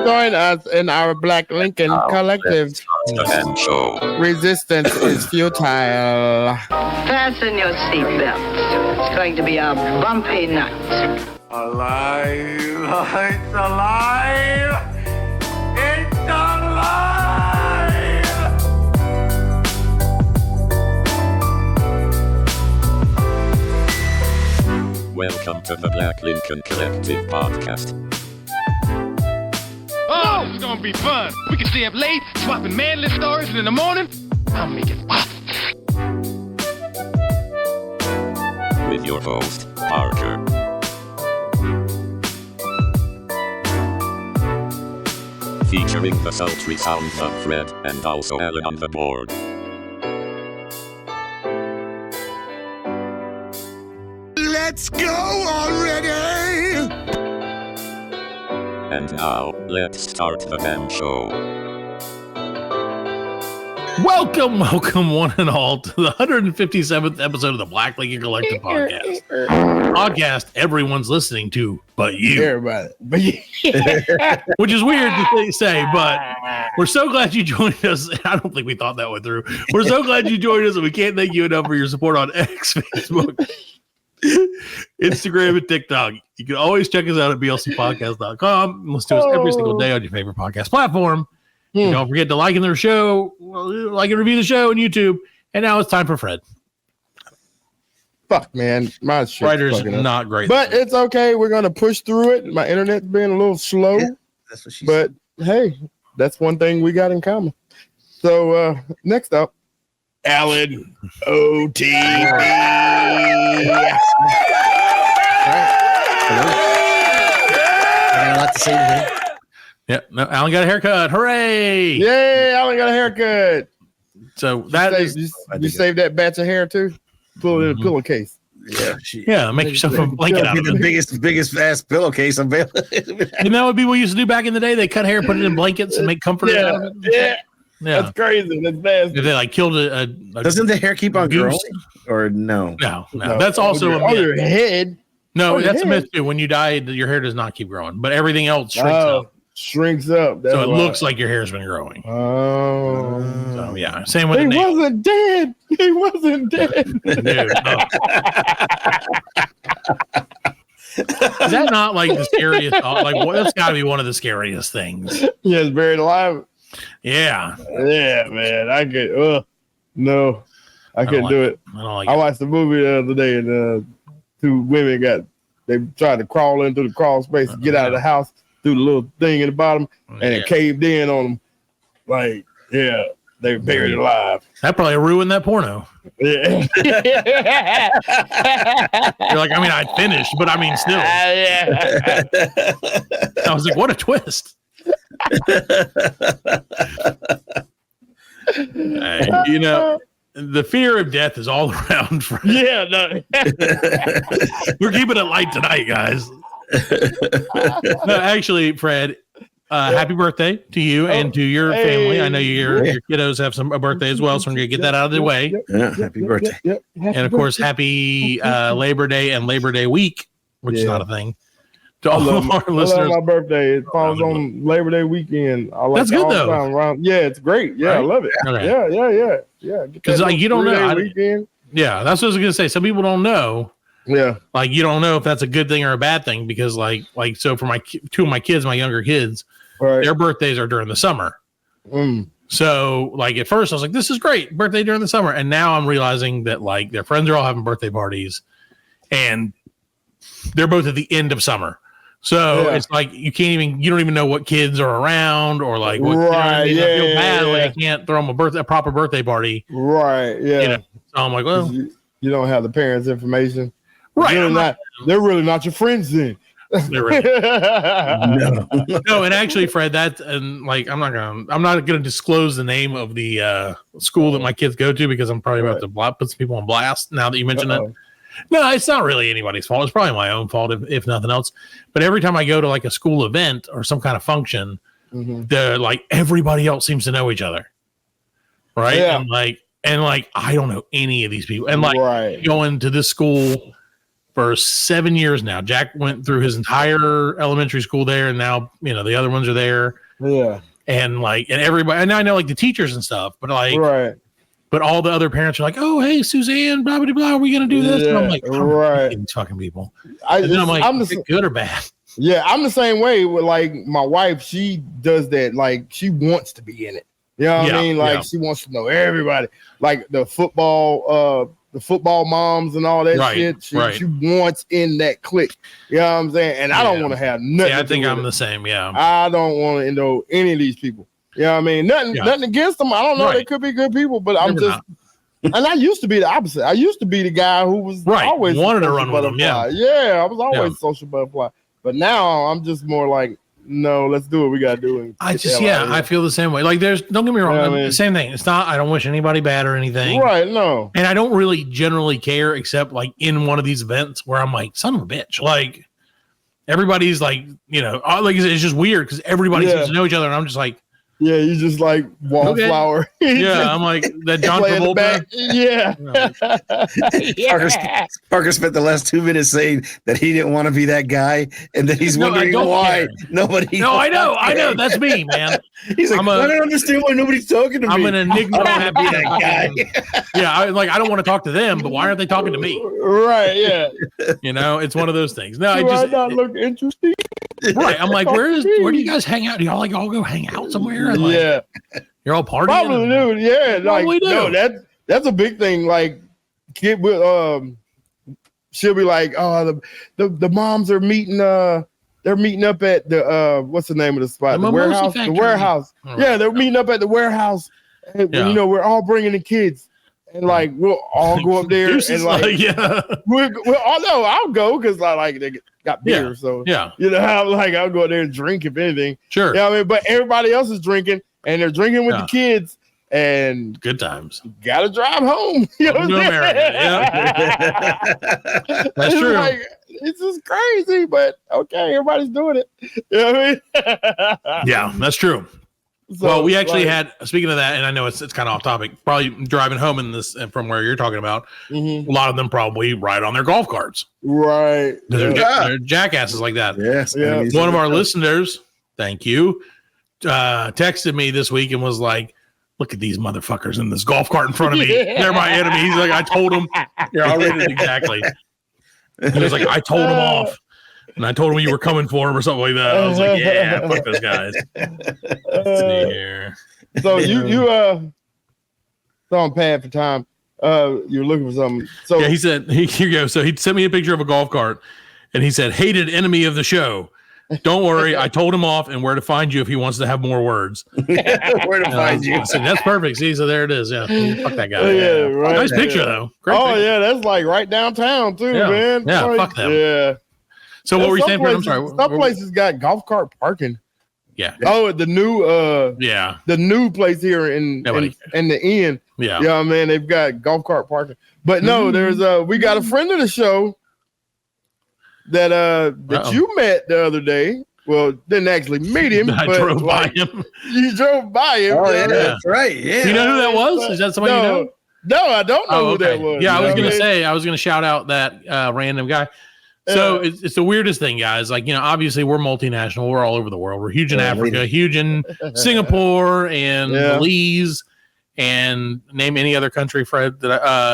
join us in our Black Lincoln Collective. Resistance is futile. Fasten your seatbelts. It's going to be a bumpy night. Alive! It's alive! It's alive! Welcome to the Black Lincoln Collective podcast. Oh, this is gonna be fun. We can stay up late, swapping manly stories, and in the morning, I'll make it pop. With your host, Parker. Featuring the sultry sounds of Fred and also Alan on the board. Let's go already! And now, let's start the damn show. Welcome one and all to the 157th episode of the Black Lincoln Collective podcast. Podcast everyone's listening to, but you. Everybody. But you. Which is weird to say, but we're so glad you joined us. I don't think we thought that one through. We're so glad you joined us, and we can't thank you enough for your support on X, Facebook, Instagram, and TikTok. You can always check us out at blcpodcast.com. Listen to us every single day on your favorite podcast platform. Don't forget to like and review the show on YouTube. And now it's time for Fred. Fuck, man. My shit's Writer's fucking up. not great. But it's okay. We're going to push through it. My internet's been a little slow. Yeah, that's what she said. But hey, that's one thing we got in common. So next up, Alan OTV. I got a lot to say today. Yeah, no, Alan got a haircut. Hooray! Yay, Alan got a haircut. So that you saved that batch of hair too? Pull it in a pillowcase. Yeah, make yourself a blanket out of the it. biggest ass pillowcase available. And that would be what we used to do back in the day. They cut hair, put it in blankets, and make comfort out of it. Yeah. That's crazy. That's bad. If they like killed a Doesn't the hair keep on growing? Or no? No. That's also a myth. your head. No, that's a myth too. When you die, your hair does not keep growing, but everything else shrinks up. Shrinks up. So it looks like your hair's been growing. Oh. So yeah. Same with he the nail. wasn't dead. He wasn't dead. Dude, no. Is that not like the scariest? That's got to be one of the scariest things. Yeah, it's buried alive. Yeah. Yeah, man. I could. No, I couldn't do it. I don't like I it. watched the movie the other day, and two women they tried to crawl into the crawl space to get out of the house through the little thing in the bottom, and it caved in on them. Like, yeah, they were buried alive. That probably ruined that porno. Yeah. You're like, I mean, I finished, but I mean, still. Yeah. I was like, what a twist. You know, the fear of death is all around. Fred. Yeah, no. We're keeping it light tonight, guys. No, actually, Fred, happy birthday to you and to your family. I know your kiddos have a birthday as well, so we're going to get that out of the way. Happy birthday. And, of course, happy Labor Day and Labor Day week, which is not a thing. To all of our listeners. I love my birthday. It falls on Labor Day weekend. I like That's good, though. Yeah, it's great. Yeah, right? I love it. Okay. Yeah. Because like you don't know. Weekend. Yeah, that's what I was going to say. Some people don't know. Yeah. Like you don't know if that's a good thing or a bad thing because like so for two of my kids, my younger kids, their birthdays are during the summer. So like at first I was like, this is great, birthday during the summer. And now I'm realizing that like their friends are all having birthday parties and they're both at the end of summer. So it's like you don't even know what kids are around or like what I feel bad like I can't throw them a proper birthday party. Right. Yeah. You know? So I'm like, well, you don't have the parents' information. Right. They're really not your friends then. No, and actually, Fred, I'm not gonna disclose the name of the school that my kids go to because I'm probably about to put some people on blast now that you mention it. No, it's not really anybody's fault. It's probably my own fault if nothing else. But every time I go to like a school event or some kind of function, they're like everybody else seems to know each other, right? Yeah. And like I don't know any of these people, and like going to this school for 7 years now. Jack went through his entire elementary school there, and now the other ones are there. Yeah, and everybody, and I know like the teachers and stuff, but right. But all the other parents are like, "Oh, hey, Suzanne, blah blah blah. Are we gonna do this?" Yeah, and I'm like, right. These fucking people. I'm like, is it good or bad? Yeah, I'm the same way with like my wife. She does that. Like she wants to be in it. You know what I mean? Like she wants to know everybody. Like the football moms and all that shit. She wants in that clique. You know what I'm saying? And I don't want to have nothing. Yeah, I think I'm the same. Yeah. I don't want to know any of these people. You know what I mean? Nothing against them. I don't know. They could be good people, but I'm just. And I used to be the opposite. I used to be the guy who was always wanted to run with them. Yeah, I was always a social butterfly. But now I'm just more like, no, let's do what we gotta do. I feel the same way. Like, don't get me wrong, the same thing. It's not. I don't wish anybody bad or anything. Right? No. And I don't really generally care, except like in one of these events where I'm like, son of a bitch, like. Everybody's like, like it's just weird because everybody seems to know each other, and I'm just like. Yeah, you just like wallflower. Yeah, I'm like that John Travolta. Yeah. Parker spent the last 2 minutes saying that he didn't want to be that guy, and then he's wondering why nobody. No, I know. That's me, man. He's like, I don't understand why nobody's talking to me. I'm an enigma. I be that guy. Yeah, I don't want to talk to them, but why aren't they talking to me? Right. Yeah. It's one of those things. No, I not look interesting. Right. I'm like, where do you guys hang out? Do y'all all go hang out somewhere? Like, you're all partying. Probably do. Yeah. Like, no, that's a big thing. Like, kid with she'll be like, oh, the moms are meeting. They're meeting up at the what's the name of the spot? The warehouse. Factory. The warehouse. Right. Yeah, they're meeting up at the warehouse. And, we're all bringing the kids. And like we'll all go up there and like I'll go because they got beer, so I'll go there and drink if anything. Sure, but everybody else is drinking and they're drinking with the kids and good times. Gotta drive home. That's true. Like, it's just crazy, but okay, everybody's doing it. You know what I mean? Yeah, that's true. So, well, we actually had, speaking of that, and I know it's kind of off topic, probably driving home in this from where you're talking about, a lot of them probably ride on their golf carts. Right. They're jackasses like that. Yes. Yeah. One of our listeners, thank you, texted me this week and was like, look at these motherfuckers in this golf cart in front of me. They're my enemy. He's like, I told them. Yeah, I read it exactly. He was like, I told them off. And I told him you were coming for him or something like that. I was like, yeah, fuck those guys. Let's see here. So you so I'm paying for time. You're looking for something. So yeah, he said, here you go. So he sent me a picture of a golf cart and he said, hated enemy of the show. Don't worry, I told him off and where to find you if he wants to have more words. Where to find you. So that's perfect. See, so there it is. Yeah. Fuck that guy. Yeah, right. Nice picture though. Great picture. Yeah, that's like right downtown too, man. Yeah, like, fuck them. Yeah. So what were you saying? I'm sorry. Some places got golf cart parking. Yeah. Oh, the new the new place here in the inn. Yeah. Yeah, man, they've got golf cart parking. But no, there's we got a friend of the show that you met the other day. Well, didn't actually meet him. I drove by him. You drove by him. Oh, yeah, that's right. Yeah. Do you know who that was? Is that somebody you know? No, I don't know who that was. Yeah, I was gonna shout out that random guy. So it's the weirdest thing, guys. Like, obviously we're multinational. We're all over the world. We're huge in Africa, huge in Singapore and Belize, and name any other country, Fred.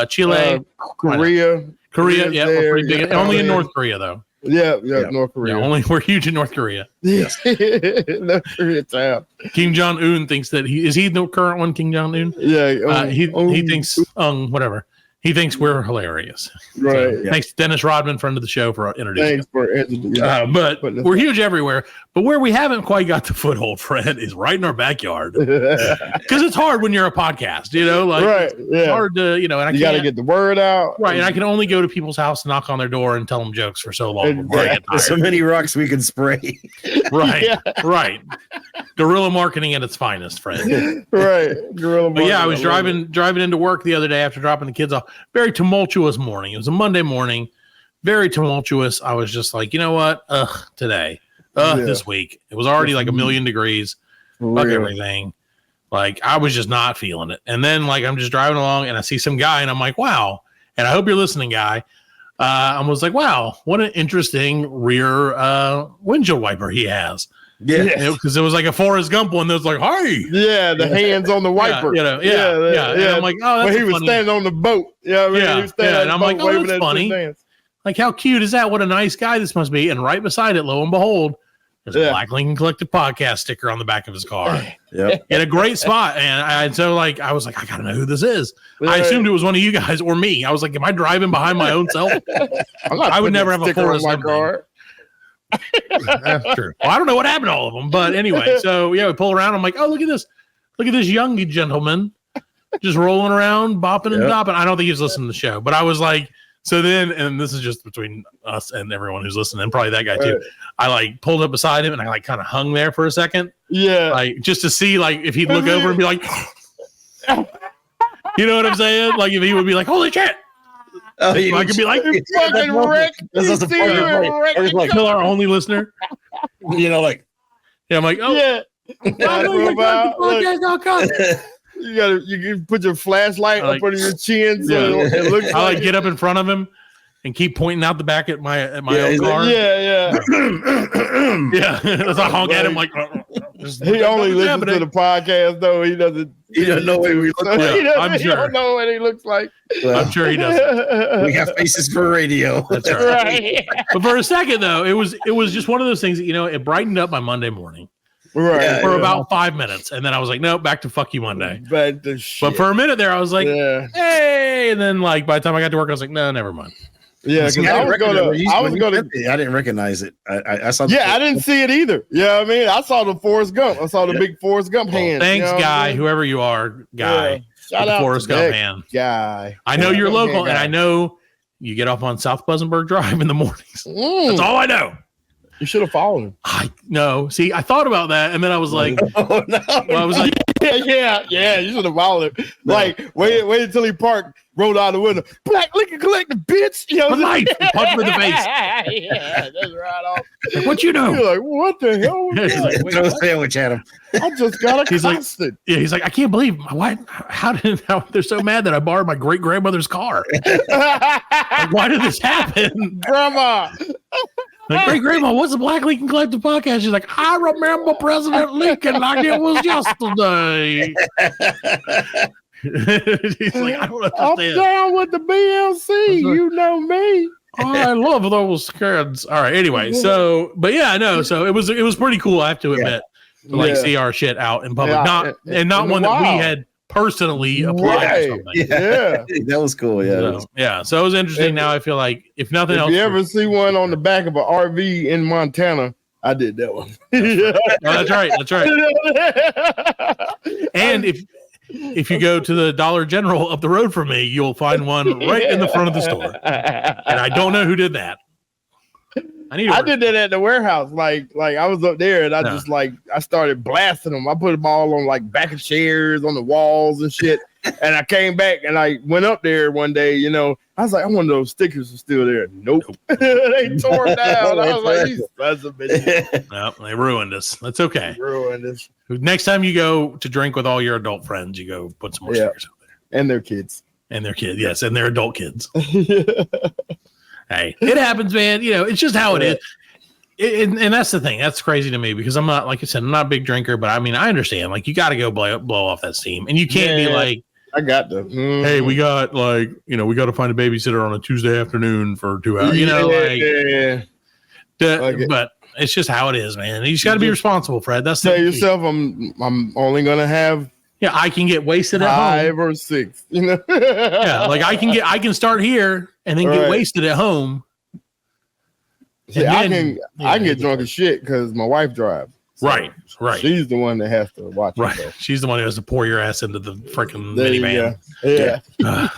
Chile, Korea. Yeah, we're pretty big. Only in North Korea, though. Yeah, North Korea. Yeah, we're huge in North Korea. Yes, North Korea town. Kim Jong-un thinks that is he the current one? Kim Jong-un. Yeah, he thinks whatever. He thinks we're hilarious. Right. So, thanks, Dennis Rodman, friend of the show, for introducing. Thanks for introducing. But we're huge everywhere. But where we haven't quite got the foothold, Fred, is right in our backyard. Because it's hard when you're a podcast, right. It's hard to, and you got to get the word out. Right. And I can only go to people's house, knock on their door, and tell them jokes for so long. There's so many rocks we can spray. Right. Right. Guerrilla marketing at its finest, Fred. Right. Guerrilla marketing. But yeah, I was driving into work the other day after dropping the kids off. Very tumultuous morning. It was a Monday morning. Very tumultuous. I was just like, you know what? Today. This week. It was already like 1,000,000 degrees. Fuck everything. Like, I was just not feeling it. And then, like, I'm just driving along and I see some guy and I'm like, wow. And I hope you're listening, guy. I was like, wow, what an interesting rear windshield wiper he has. Yeah, because it was like a Forrest Gump one that was like, hey. Yeah, the hands on the wiper. Yeah. And I'm like, oh, that's when he was standing on the boat. Yeah, he was standing and I'm like, oh, that's funny. Like, how cute is that? What a nice guy this must be. And right beside it, lo and behold, there's a Black Lincoln Collective podcast sticker on the back of his car. Yep. In a great spot. And so like, I was like, I gotta know who this is. I assumed it was one of you guys or me. I was like, am I driving behind my own self? I would never have a Forrest Gump car. That's true. Well, I don't know what happened to all of them, but anyway, so we pull around. I'm like, oh, look at this young gentleman just rolling around, bopping and bopping. I don't think he's listening to the show, but I was like, so then, and this is just between us and everyone who's listening, and probably that guy too. I like pulled up beside him and I like kind of hung there for a second, like just to see like if he'd look over and be like, you know what I'm saying? Like if he would be like, holy shit. I could be like, you fucking Rick. This is like kill our only listener. You know, like, I'm like, oh yeah. You can put your flashlight up under your chin so it looks. I like get up in front of him and keep pointing out the back at my own car. Yeah. As I honk at him like. He only listens to the podcast though. He doesn't know what we look like. I'm sure. He don't know what he looks like. I'm sure he doesn't. We have faces for radio. That's right. But for a second though, it was just one of those things that, it brightened up my Monday morning. Right. For about 5 minutes. And then I was like, nope, back to fuck you Monday. But for a minute there, I was like, hey. And then like by the time I got to work, I was like, no, never mind. Yeah, because I didn't recognize it. I saw. I didn't see it either. Yeah, I mean, I saw the Forrest Gump. I saw the big Forrest Gump hand. Thanks, guy, whoever you are, guy. Shout out Forrest Gump hand, guy. I know you're local, and I know you get off on South Pleasantburg Drive in the mornings. That's all I know. You should have followed him. I know. See, I thought about that, and then I was like, oh no. I was like, yeah. You should have followed him. No. Like, wait until he parked, rolled out the window. Black Lincoln Collective, bitch. Punch him in the face. Yeah, that's right off. Like, what you know? You're like, what the hell? He's like, throw a sandwich at him. I just got accosted. He's like, I can't believe how they're so mad that I borrowed my great grandmother's car. Like, why did this happen, Grandma? Like, great grandma, what's the Black Lincoln Collective podcast? She's like, I remember President Lincoln like it was yesterday. He's like, I don't understand. I'm down with the BLC. You know me. I love those kids. All right. Anyway, so, but yeah, I know. So it was pretty cool. I have to admit, to see our shit out in public, not one that we had personally applied. Yeah, that was cool. Yeah, so it was interesting. Now I feel like if nothing else, if you ever see one on the back of an RV in Montana, I did that one. That's right. And if you go to the Dollar General up the road from me, you'll find one right in the front of the store. And I don't know who did that. I did that at the warehouse. Like I was up there and I started blasting them. I put them all on like back of chairs, on the walls and shit. And I came back and I went up there one day, I was like, I wonder those stickers are still there. Nope. They tore them down. I was like, these sons of bitches. No, they ruined us. That's okay. Ruined us. Next time you go to drink with all your adult friends, you go put some more stickers out there. And their kids. Yes, and their adult kids. Hey, it happens, man. It's just how it is. And that's the thing. That's crazy to me because I'm not, like I said, I'm not a big drinker, but I mean, I understand. Like, you got to go blow off that steam. And you can't be like, I got to. Hey, we got we got to find a babysitter on a Tuesday afternoon for 2 hours. But it's just how it is, man. You just got to be responsible, Fred. That's tell yourself I'm only gonna have. Yeah, I can get wasted at home. 5 or 6. Yeah, like I can start here and then get wasted at home. See, I can get drunk as shit because my wife drives. So right. She's the one that has to watch. Right. She's the one who has to pour your ass into the freaking minivan. Yeah.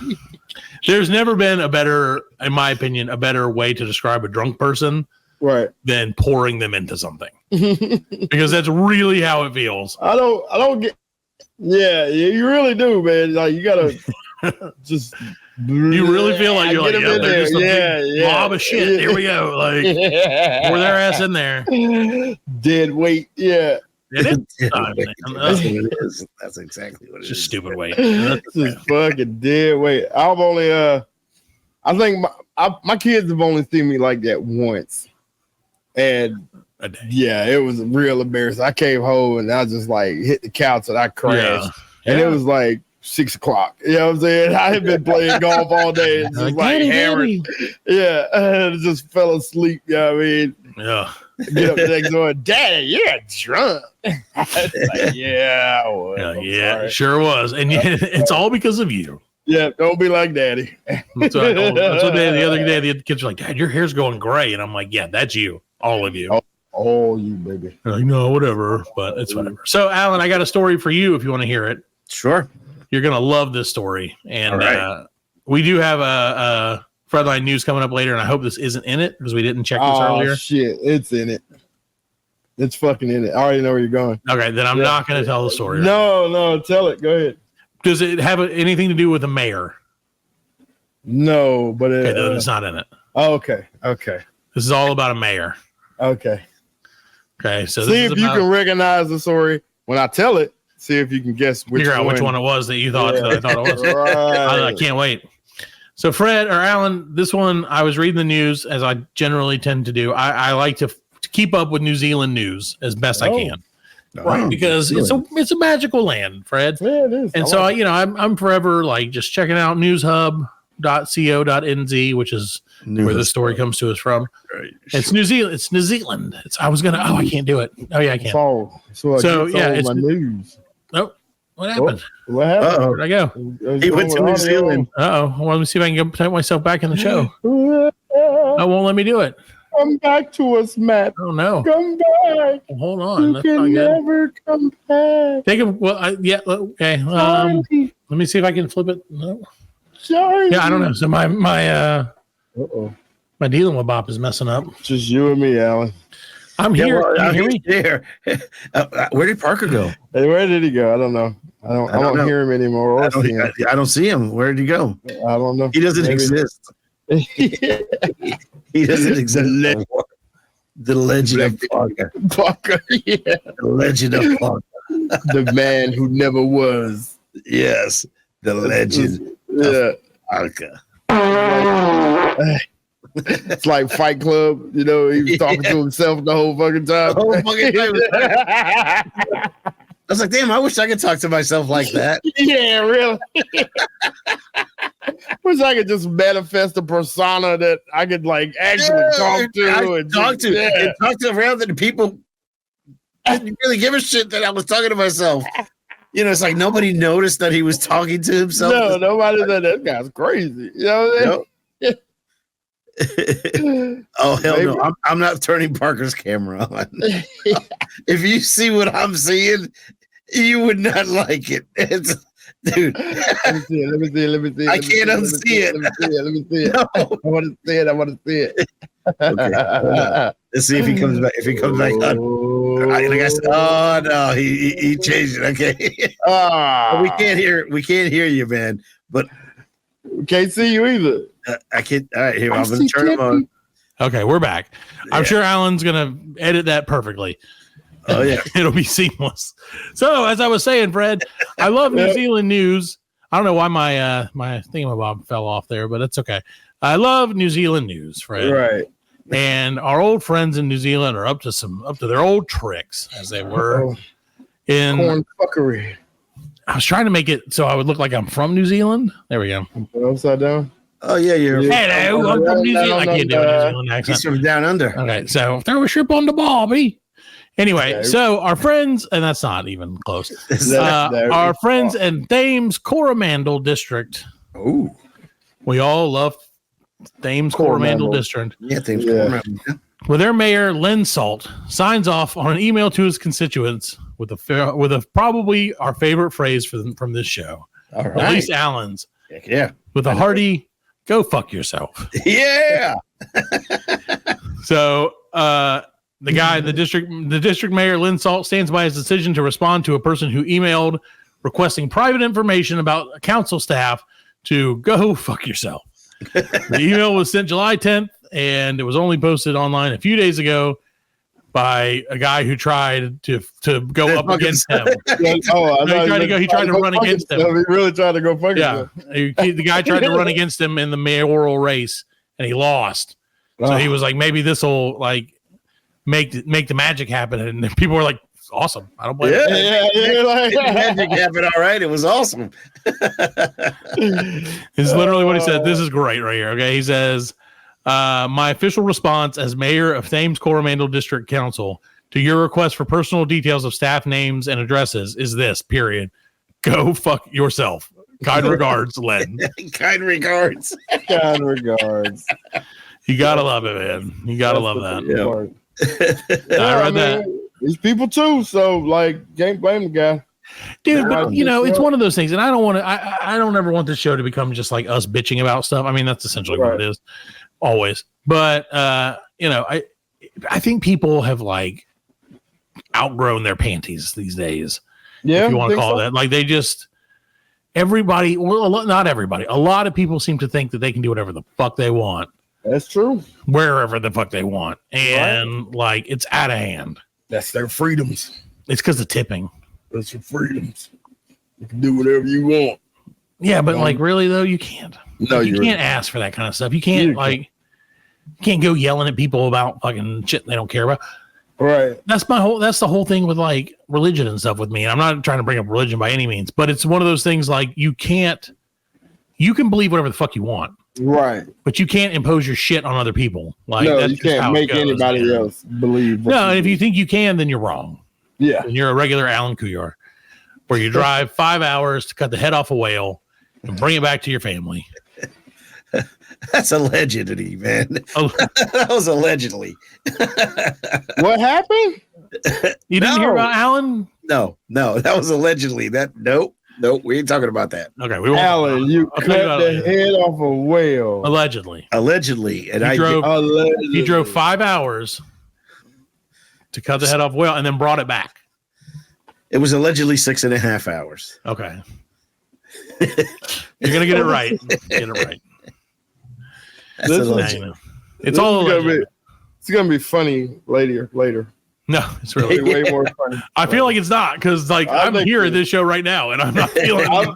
There's never been in my opinion, a better way to describe a drunk person. Right. Than pouring them into something. Because that's really how it feels. I don't get. Yeah, you really do, man. Like, you gotta just. You really feel like you're like, they're just a big blob of shit. Here we go. Like, pour their ass in there. Dead weight. Yeah. It is. That's what it is. That's exactly what it is. Just stupid weight. Just fucking dead weight. I've only, I think my kids have only seen me like that once, and yeah, it was real embarrassing. I came home and I just like hit the couch and I crashed, and it was like 6 o'clock. You know what I'm saying? I had been playing golf all day and just like hammered. Yeah, and just fell asleep. You know what I mean? Yeah. Get up the next morning, Daddy, you're drunk. Like, yeah, I was. Yeah, sure was, and it's all because of you. Yeah, don't be like Daddy. That's what the other day the kids were like, Dad, your hair's going gray, and I'm like, yeah, that's you, all of you. Oh, you baby. They're like, no, whatever, but it's whatever. So, Alan, I got a story for you if you want to hear it. Sure. You're gonna love this story, and we do have a Fredline news coming up later, and I hope this isn't in it because we didn't check this earlier. Shit, it's in it. It's fucking in it. I already know where you're going. Okay, then I'm not going to tell the story. No, tell it. Go ahead. Does it have anything to do with the mayor? No, but it's not in it. Oh, okay. This is all about a mayor. Okay. So see if you can recognize the story when I tell it. See if you can guess figure out which one it was that you thought that I thought it was. Right. I can't wait. So Fred or Alan, this one I was reading the news as I generally tend to do. I like to keep up with New Zealand news as best I can, right? Because it's a magical land, Fred. Yeah, it is. And so I'm forever like just checking out newshub.co.nz, which is where the story comes to us from. Right. It's New Zealand. It's New Zealand. I can't do it. Oh yeah, I can. So yeah, it's my news. Nope. What happened? What happened? Where'd I go? He went to New Zealand. Well, let me see if I can put myself back in the show. I won't let me do it. Come back to us, Matt. Oh no! Come back. Well, hold on. You can never come back. Take him. Well, okay. Let me see if I can flip it. No. Sorry. Yeah, I don't know. So my dealing with Bob is messing up. Just you and me, Alan. I'm here. Well, he's there. Where did Parker go? Hey, where did he go? I don't know. I don't hear him anymore. I don't see him. Where did he go? I don't know. He doesn't exist. He doesn't exist anymore. The legend of Parker. Yeah. The legend of Parker. The man who never was. Yes. The legend of Parker. It's like Fight Club, he was talking to himself the whole fucking time. I was like, damn, I wish I could talk to myself like that. Yeah, really. Wish I could just manifest a persona that I could like actually talk to and talk to around the people. I didn't really give a shit that I was talking to myself. It's like nobody noticed that he was talking to himself. No, nobody said that guy's crazy. You know what I mean? Oh hell no! I'm not turning Parker's camera on. If you see what I'm seeing, you would not like it. Dude. Let me see. I can't unsee it. Let me see it. No. I want to see it. Okay. Let's see if he comes back. If he comes back on. Oh no, he changed it. Okay. We can't hear you, man. But we can't see you either. I can't. All right, here I'm going to turn him on. Okay, we're back. I'm sure Alan's going to edit that perfectly. Oh yeah, it'll be seamless. So as I was saying, Fred, I love New Zealand news. I don't know why my thingamabob fell off there, but it's okay. I love New Zealand news, Fred. Right. And our old friends in New Zealand are up to their old tricks, as they were. In corn fuckery. I was trying to make it so I would look like I'm from New Zealand. There we go. Upside down. Oh yeah, you're. Hello, I'm from New Zealand. I can't do a New Zealand accent. He's from down under. Okay, so throw a shrimp on the barbie. Anyway, so our friends, and that's not even close. Our friends in Thames Coromandel District. Oh, we all love Thames Coromandel District. Yeah, Thames Coromandel. Well, their mayor, Len Salt, signs off on an email to his constituents with a probably our favorite phrase from this show. All right. At least Alan's. Yeah. With a hearty, go fuck yourself. Yeah. So the district mayor, Len Salt, stands by his decision to respond to a person who emailed requesting private information about council staff to go fuck yourself. The email was sent July 10th, and it was only posted online a few days ago by a guy who tried to go up against him. He tried to run against him. He really tried to go fuck himself. The guy tried to run against him in the mayoral race, and he lost. So he was like, maybe this will like make the magic happen. And people were like, awesome. I don't blame Yeah, it. magic happened. All right, it was awesome. It's literally what he said. This is great right here. Okay, he says, my official response as mayor of Thames Coromandel District Council to your request for personal details of staff names and addresses is this, period. Go fuck yourself. Kind regards, Len. Kind regards. Kind regards. You gotta love it, man. You gotta love that. Yeah, I read that. These people too, so like, can't blame the guy. Dude, but you know, it's one of those things, and I don't want to. I don't ever want this show to become just like us bitching about stuff. I mean, that's essentially what it is, always. But you know, I think people have like outgrown their panties these days. Yeah, if you want to call it that. Like they just everybody. Well, not everybody. A lot of people seem to think that they can do whatever the fuck they want. That's true. Wherever the fuck they want, and like it's out of hand. That's their freedoms. It's because of tipping. That's your freedoms. You can do whatever you want. Yeah, but like really though, you can't. No, you can't ask for that kind of stuff. You can't you can't go yelling at people about fucking shit they don't care about. Right. That's the whole thing with like religion and stuff with me. And I'm not trying to bring up religion by any means, but it's one of those things like you can believe whatever the fuck you want. Right. But you can't impose your shit on other people. Like no, that's you can't make anybody else believe. No, and if you think you can, then you're wrong. Yeah. And you're a regular Alan Couillard, where you drive 5 hours to cut the head off a whale and bring it back to your family. That's allegedly, man. That was allegedly. What happened? You didn't hear about Alan? No, that was allegedly. Nope, we ain't talking about that. Okay, we won't. Alan, you cut the head off a whale. Allegedly, and he drove 5 hours to cut the head off a whale and then brought it back. It was allegedly 6.5 hours. Okay, you're gonna get it right. Get it right. It's all it's gonna be funny later. No, it's really way more funny. I feel like it's not because like I'm here at this show right now and I'm not feeling. I'm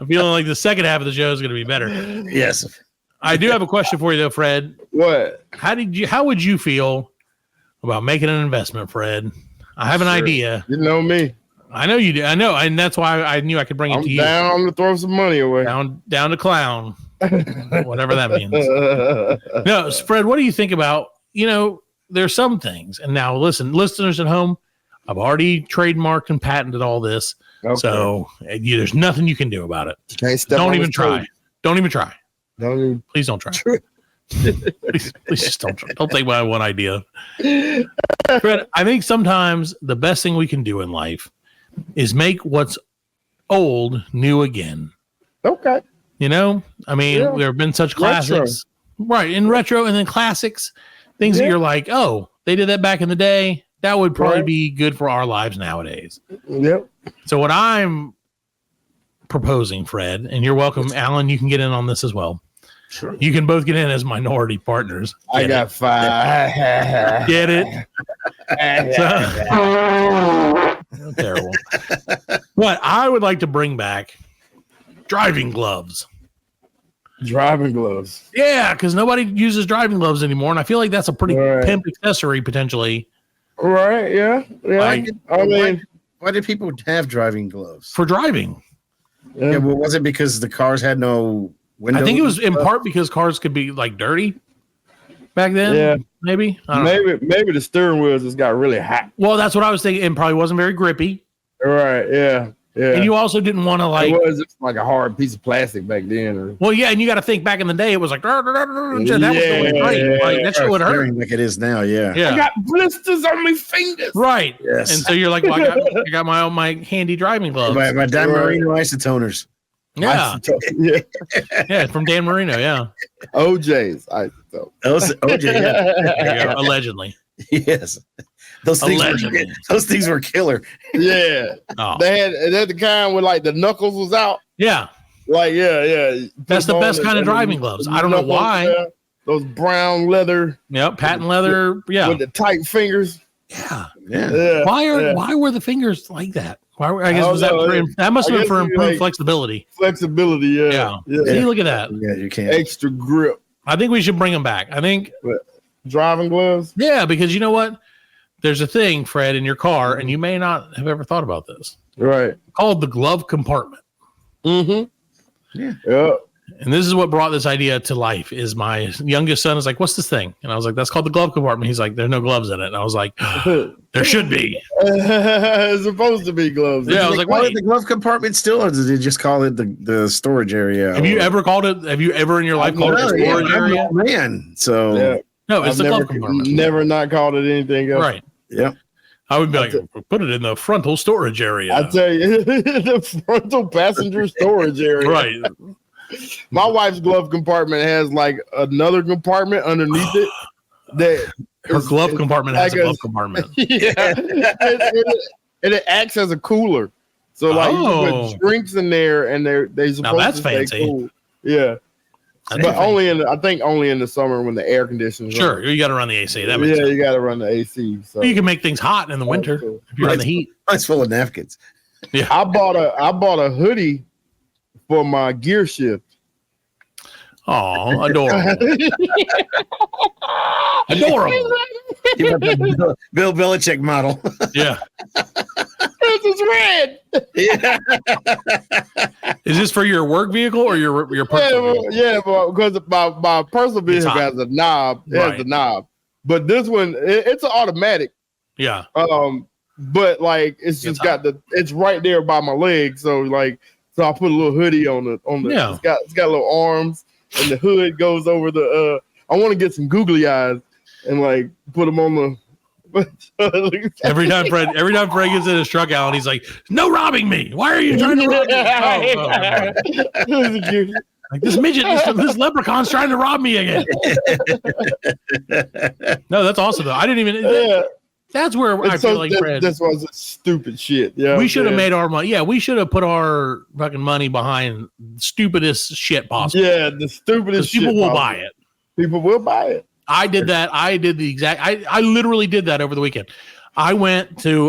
feeling like the second half of the show is going to be better. Yes, I do have a question for you though, Fred. What? How would you feel about making an investment, Fred? I have an idea. You know me. I know you do. I know, and that's why I knew I could bring it to you. Down to throw some money away. Down to clown. Whatever that means. No, Fred, what do you think about, there's some things, and now listen, listeners at home, I've already trademarked and patented all this. Okay. So there's nothing you can do about it. Don't even try. Don't even try. Please don't try. please just don't try. Don't take my one idea. Fred, I think sometimes the best thing we can do in life is make what's old new again. Okay. There have been such classics, right? In retro and then classics, things that you're like, oh, they did that back in the day. That would probably be good for our lives nowadays. Yep. So what I'm proposing, Fred, and you're welcome, Alan, you can get in on this as well. Sure. You can both get in as minority partners. I got 5. Get it? Terrible. But I would like to bring back driving gloves. Driving gloves. Yeah, because nobody uses driving gloves anymore, and I feel like that's a pretty pimp accessory potentially. Right? Yeah. Why did people have driving gloves for driving? Yeah, well, was it because the cars had no windows? I think it was in part because cars could be like dirty back then. Yeah, maybe. Maybe the steering wheels just got really hot. Well, that's what I was thinking. It probably wasn't very grippy. Right? Yeah. Yeah. And you also didn't want to like. It was just like a hard piece of plastic back then. Well, yeah, and you got to think back in the day, it was like that was going great. Like that shit would hurt. Like it is now. Yeah. I got blisters on my fingers. Right. Yes. And so you're like, well, I got my handy driving gloves. My Dan Marino isotoners. Yeah. Yeah, from Dan Marino. Yeah. OJ's isotope. OJ. Yeah. There you go, allegedly. Yes. Those things were killer. Yeah. Oh. They had the kind where like the knuckles was out. Yeah. Like, yeah. That's the best kind of driving gloves. I don't know why. Those brown leather. Yep, patent leather. Yeah. With the tight fingers. Yeah. Why were the fingers like that? I guess that must have been for improved flexibility. Flexibility, yeah. See, look at that. Yeah, you can't. Extra grip. I think we should bring them back. I think driving gloves. Yeah, because you know what? There's a thing, Fred, in your car, and you may not have ever thought about this. Right. Called the glove compartment. Yeah. And this is what brought this idea to life. Is my youngest son is like, "What's this thing?" And I was like, "That's called the glove compartment." He's like, "There's no gloves in it." And I was like, "There should be." It's supposed to be gloves. Yeah, I was like, "Call it the glove compartment still, or did they just call it the storage area?" Have you ever called it? Have you ever in your life called it the storage area? Man, so no, it's the glove compartment. Never not called it anything else. Right. Yep. I would be like, put it in the frontal storage area. I tell you, the frontal passenger storage area. Right. My wife's glove compartment has like another compartment underneath it. That her glove compartment has a glove compartment. Yeah, and it acts as a cooler. So like you can put drinks in there, and they supposed that's to fancy. stay cool. Yeah. But only in the summer when the air conditioners. Sure, you got to run the AC. That makes sense. You got to run the AC. So you can make things hot in the winter if you're in the heat. It's full of napkins. Yeah, I bought a hoodie for my gear shift. Oh, adorable! Adorable. Bill Belichick model. Yeah. This is red. Yeah. Is this for your work vehicle or your personal vehicle? Yeah, because my personal vehicle has a knob. It has a knob. But this one, it's an automatic. Yeah. But like it's just it's right there by my leg. So I put a little hoodie on the yeah. It's got little arms and the hood goes over the I want to get some googly eyes and like put them on the every time Fred gets in his truck out, he's like, "No robbing me! Why are you trying to rob me?" Like this midget, this leprechaun's trying to rob me again. No, that's awesome though. I didn't even. Yeah. That's where I feel like Fred. This was stupid shit. Yeah, we should have made our money. Yeah, we should have put our fucking money behind the stupidest shit possible. Yeah, the stupidest shit. People will buy it. People will buy it. I did that. I did the exact. I literally did that over the weekend. I went to.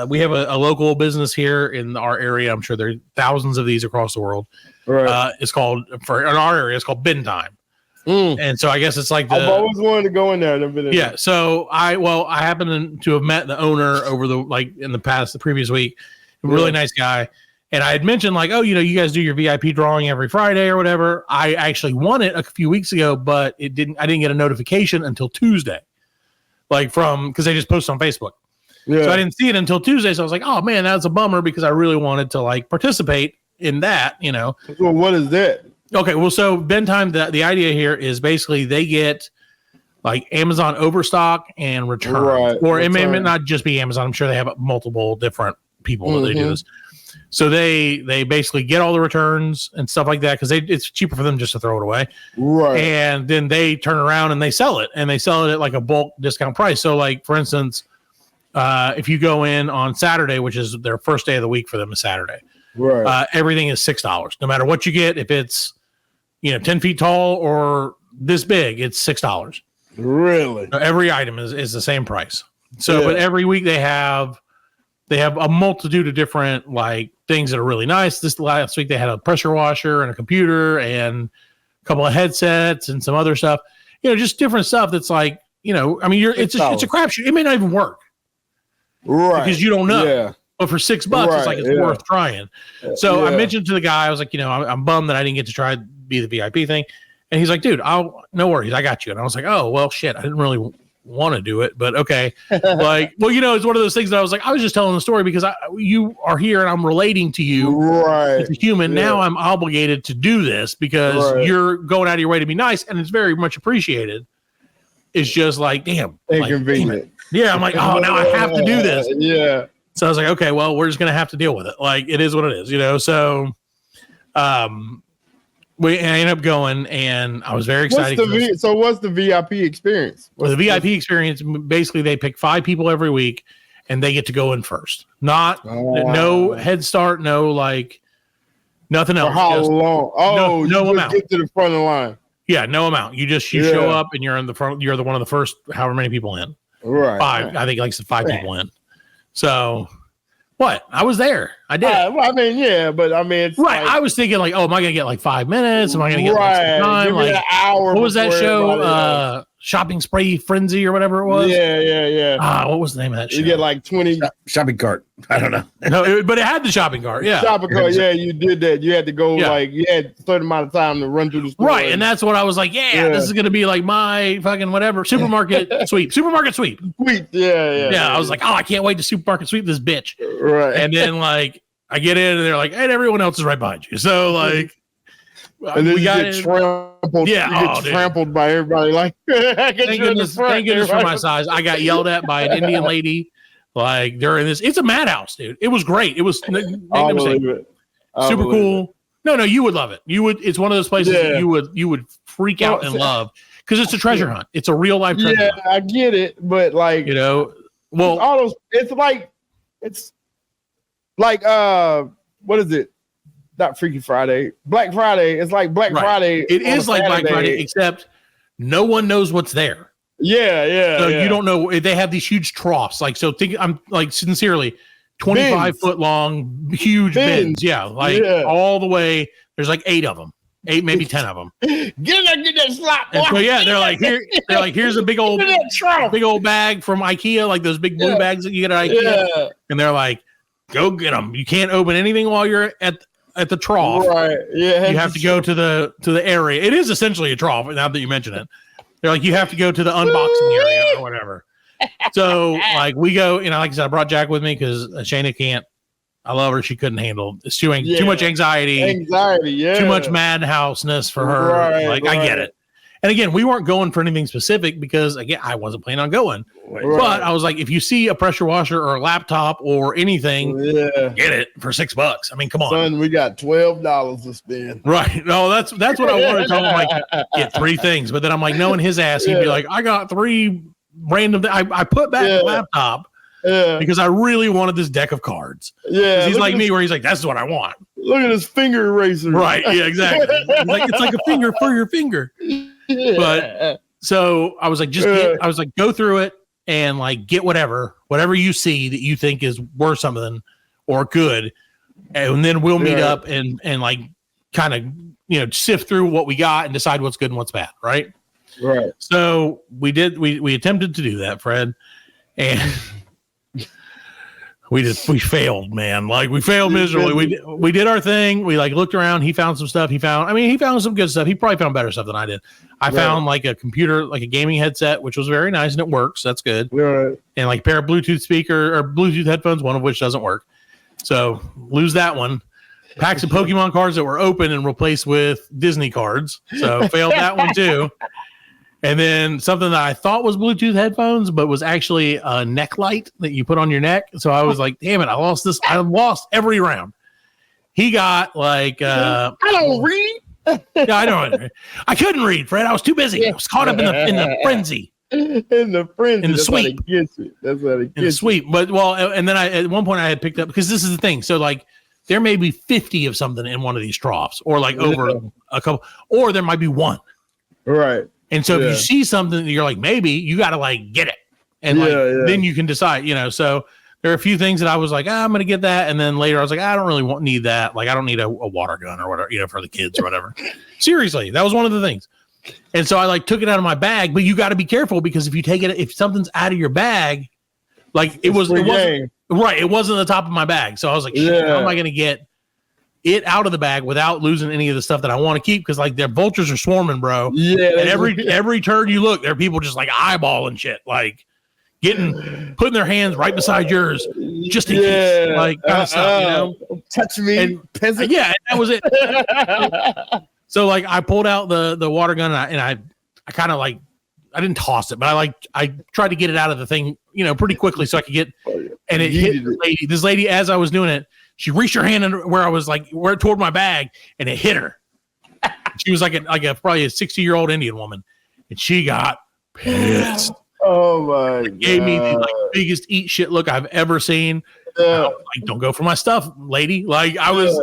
We have a local business here in our area. I'm sure there are thousands of these across the world. Right. It's called in our area. It's called Bin Time. And so I guess it's like I've always wanted to go in there. Yeah. So I happened to have met the owner over the previous week. Really nice guy. And I had mentioned you guys do your VIP drawing every Friday or whatever. I actually won it a few weeks ago, but I didn't get a notification until Tuesday, because they just posted on Facebook. Yeah. So I didn't see it until Tuesday. So I was like, oh man, that's a bummer because I really wanted to participate in that, Well, what is that? Okay. Well, so Ben Time, the idea here is basically they get Amazon overstock and return, or it may not just be Amazon. I'm sure they have multiple different people that they do this. So they basically get all the returns and stuff like that because it's cheaper for them just to throw it away. Right. And then they turn around and they sell it, and they sell it at a bulk discount price. So for instance, if you go in on Saturday, which is their first day of the week for them is Saturday, right. Everything is $6. No matter what you get, if it's 10 feet tall or this big, it's $6. Really? So every item is the same price. So, but every week they have a multitude of different things that are really nice. This last week they had a pressure washer and a computer and a couple of headsets and some other stuff. Just different stuff that's it's a crapshoot. It may not even work, right? Because you don't know. Yeah. But for $6, it's worth trying. So I mentioned to the guy, I was like, I'm bummed that I didn't get to try be the VIP thing. And he's like, dude, no worries, I got you. And I was like, oh well, shit, I didn't really want to do it, but okay. It's one of those things that I was like, I was just telling the story because you are here and I'm relating to you, right? As a human. Now I'm obligated to do this because you're going out of your way to be nice, and it's very much appreciated. It's just damn, inconvenient. Yeah, I'm like, oh, now I have to do this. Yeah. So I was like, okay, well, we're just gonna have to deal with it. It is what it is, So, we ended up going, and I was very excited. What's the VIP experience? The VIP experience, basically, they pick 5 people every week, and they get to go in first. No head start, no nothing else. For how long? Oh, no amount. Get to the front of the line. Yeah, no amount. You show up, and you're in the front. You're one of the first, however many people in. Right. 5. I think 5 people in. So What? I was there. I did. Well, I mean, yeah, but I mean, it's right. like, I was thinking like, oh, am I gonna get like 5 minutes? Am I gonna get like some time? Give me Like an hour. what was that show? Shopping Spree Frenzy or whatever it was. Yeah. What was the name of that show? You get like 20 shopping cart. I don't know. No, but it had the shopping cart. Yeah, shopping cart. Yeah, you did that. You had to go like you had a certain amount of time to run through the store. Right, and that's what I was like. Yeah, this is gonna be like my fucking whatever supermarket sweep. Supermarket sweep. Sweep. Yeah. I was like, oh, I can't wait to supermarket sweep this bitch. Right. And then like I get in and they're like, hey, everyone else is right behind you. So like. And then we got trampled. Yeah, you get trampled by everybody. Like, thank goodness for my size. I got yelled at by an Indian lady. Like during this, it's a madhouse, dude. It was great. It was super cool. No, you would love it. You would. It's one of those places that you would freak out and love because it's a treasure hunt. It's a real life treasure hunt. I get it, but like well, all those. It's like what is it? Not Freaky Friday, Black Friday. It's like Black Friday. It is like Black Friday, except no one knows what's there. Yeah. So you don't know. They have these huge troughs. Like, so think I'm like sincerely 25-foot long, huge bins. Yeah. Like all the way. There's like 8 of them, 8, maybe 10 of them. Get that slop. And so they're like, here's a big old bag from IKEA, like those big blue bags that you get at IKEA. Yeah. And they're like, go get them. You can't open anything while you're at the trough. Right. Yeah. You have to go to the area. It is essentially a trough now that you mention it. They're like, you have to go to the unboxing area or whatever. So like we go, like I said, I brought Jack with me because Shayna can't. I love her. She couldn't handle it's too much anxiety. Too much madhouseness for her. Right. I get it. And again, we weren't going for anything specific because again, I wasn't planning on going. Right. But I was like, if you see a pressure washer or a laptop or anything, get it for $6. I mean, come on. Son, we got $12 to spend. Right. No, that's what I wanted to tell him. Like, get 3 things. But then I'm like, knowing his ass, he'd be like, I got 3 random I put back the laptop because I really wanted this deck of cards. Yeah. He's like me, where he's like, that's what I want. Look at his finger eraser. Right. Yeah, exactly. Like, it's like a finger for your finger. But so I was like, go through it and like get whatever you see that you think is worth something or good, and then we'll meet up and like kind of sift through what we got and decide what's good and what's bad, right? So we attempted to do that, Fred, and we failed, man. Like we failed miserably. We did our thing. We like looked around. He found some stuff. He found some good stuff. He probably found better stuff than I did. I found like a computer, like a gaming headset, which was very nice and it works. That's good. Right. And like a pair of Bluetooth speaker or Bluetooth headphones, one of which doesn't work. So lose that one. Packs of Pokemon cards that were open and replaced with Disney cards. So failed that one too. And then something that I thought was Bluetooth headphones, but was actually a neck light that you put on your neck. So I was like, damn it, I lost this. I lost every round. He got like, I don't read. Yeah, I don't. I couldn't read, Fred. I was too busy. I was caught up in the frenzy. In the sweep. That's what it gets. In the sweep. But and then at one point I had picked up, because this is the thing. So like there may be 50 of something in one of these troughs, or like over a couple, or there might be one. Right. And so if you see something that you're like, maybe you got to like get it. And then you can decide, so there are a few things that I was like, I'm going to get that. And then later I was like, I don't really need that. Like, I don't need a water gun or whatever, for the kids or whatever. Seriously, that was one of the things. And so I like took it out of my bag, but you got to be careful, because if something's out of your bag, like it wasn't the top of my bag. So I was like, shit, how am I going to get it out of the bag without losing any of the stuff that I want to keep? Because like their vultures are swarming, bro. Yeah. And every turn you look, there are people just like eyeballing shit, like putting their hands right beside yours just in case, like kind of stuff, touch me, peasant. Yeah, that was it. So like I pulled out the water gun and I kind of like, I didn't toss it, but I tried to get it out of the thing, pretty quickly so I could get, and it hit this lady as I was doing it. She reached her hand under where I was like, toward my bag, and it hit her. She was like probably a 60-year-old Indian woman, and she got pissed. Oh my God. Gave me the biggest eat shit look I've ever seen. Like, don't go for my stuff, lady. Like I was,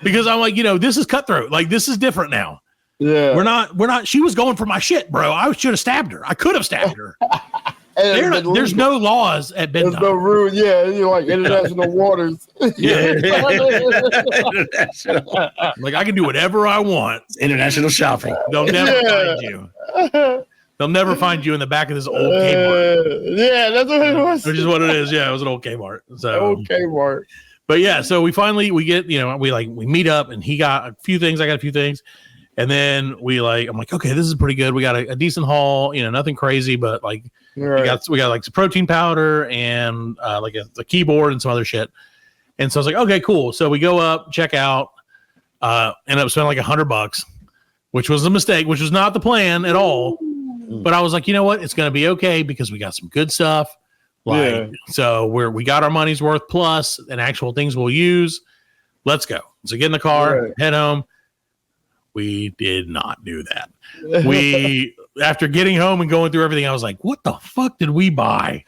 because I'm like, this is cutthroat. Like this is different now. Yeah. We're not, she was going for my shit, bro. I should have stabbed her. I could have stabbed her. There's no laws at There's Bend. no rule. Yeah, you're like international waters. Yeah. Like I can do whatever I want. It's international shopping. They'll never find you. They'll never find you in the back of this old Kmart. Yeah, that's what it was. Which is what it is. Yeah, it was an old Kmart. So Old Kmart. But yeah, so we get, we meet up and he got a few things, I got a few things. And then I'm like, okay, this is pretty good. We got a decent haul, nothing crazy, but like we got like some protein powder and like a keyboard and some other shit. And so I was like, okay, cool. So we go up, check out, end up spending like $100, which was a mistake, which was not the plan at all. But I was like, you know what? It's going to be okay because we got some good stuff. So we got our money's worth plus and actual things we'll use. Let's go. So get in the car, head home. We did not do that. After getting home and going through everything, I was like, what the fuck did we buy?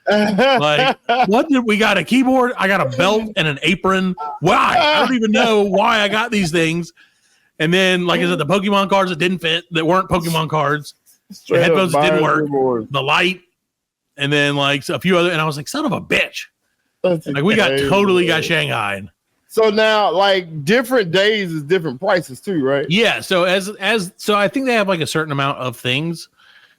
Like, what did we got? A keyboard? I got a belt and an apron. Why? I don't even know why I got these things. And then, like I said, the Pokemon cards that didn't fit, that weren't Pokemon cards. The headphones that didn't work. The light. And then like a few other, and I was like, son of a bitch. Like we got shanghaied. So now like different days is different prices too, right? Yeah. So so I think they have like a certain amount of things.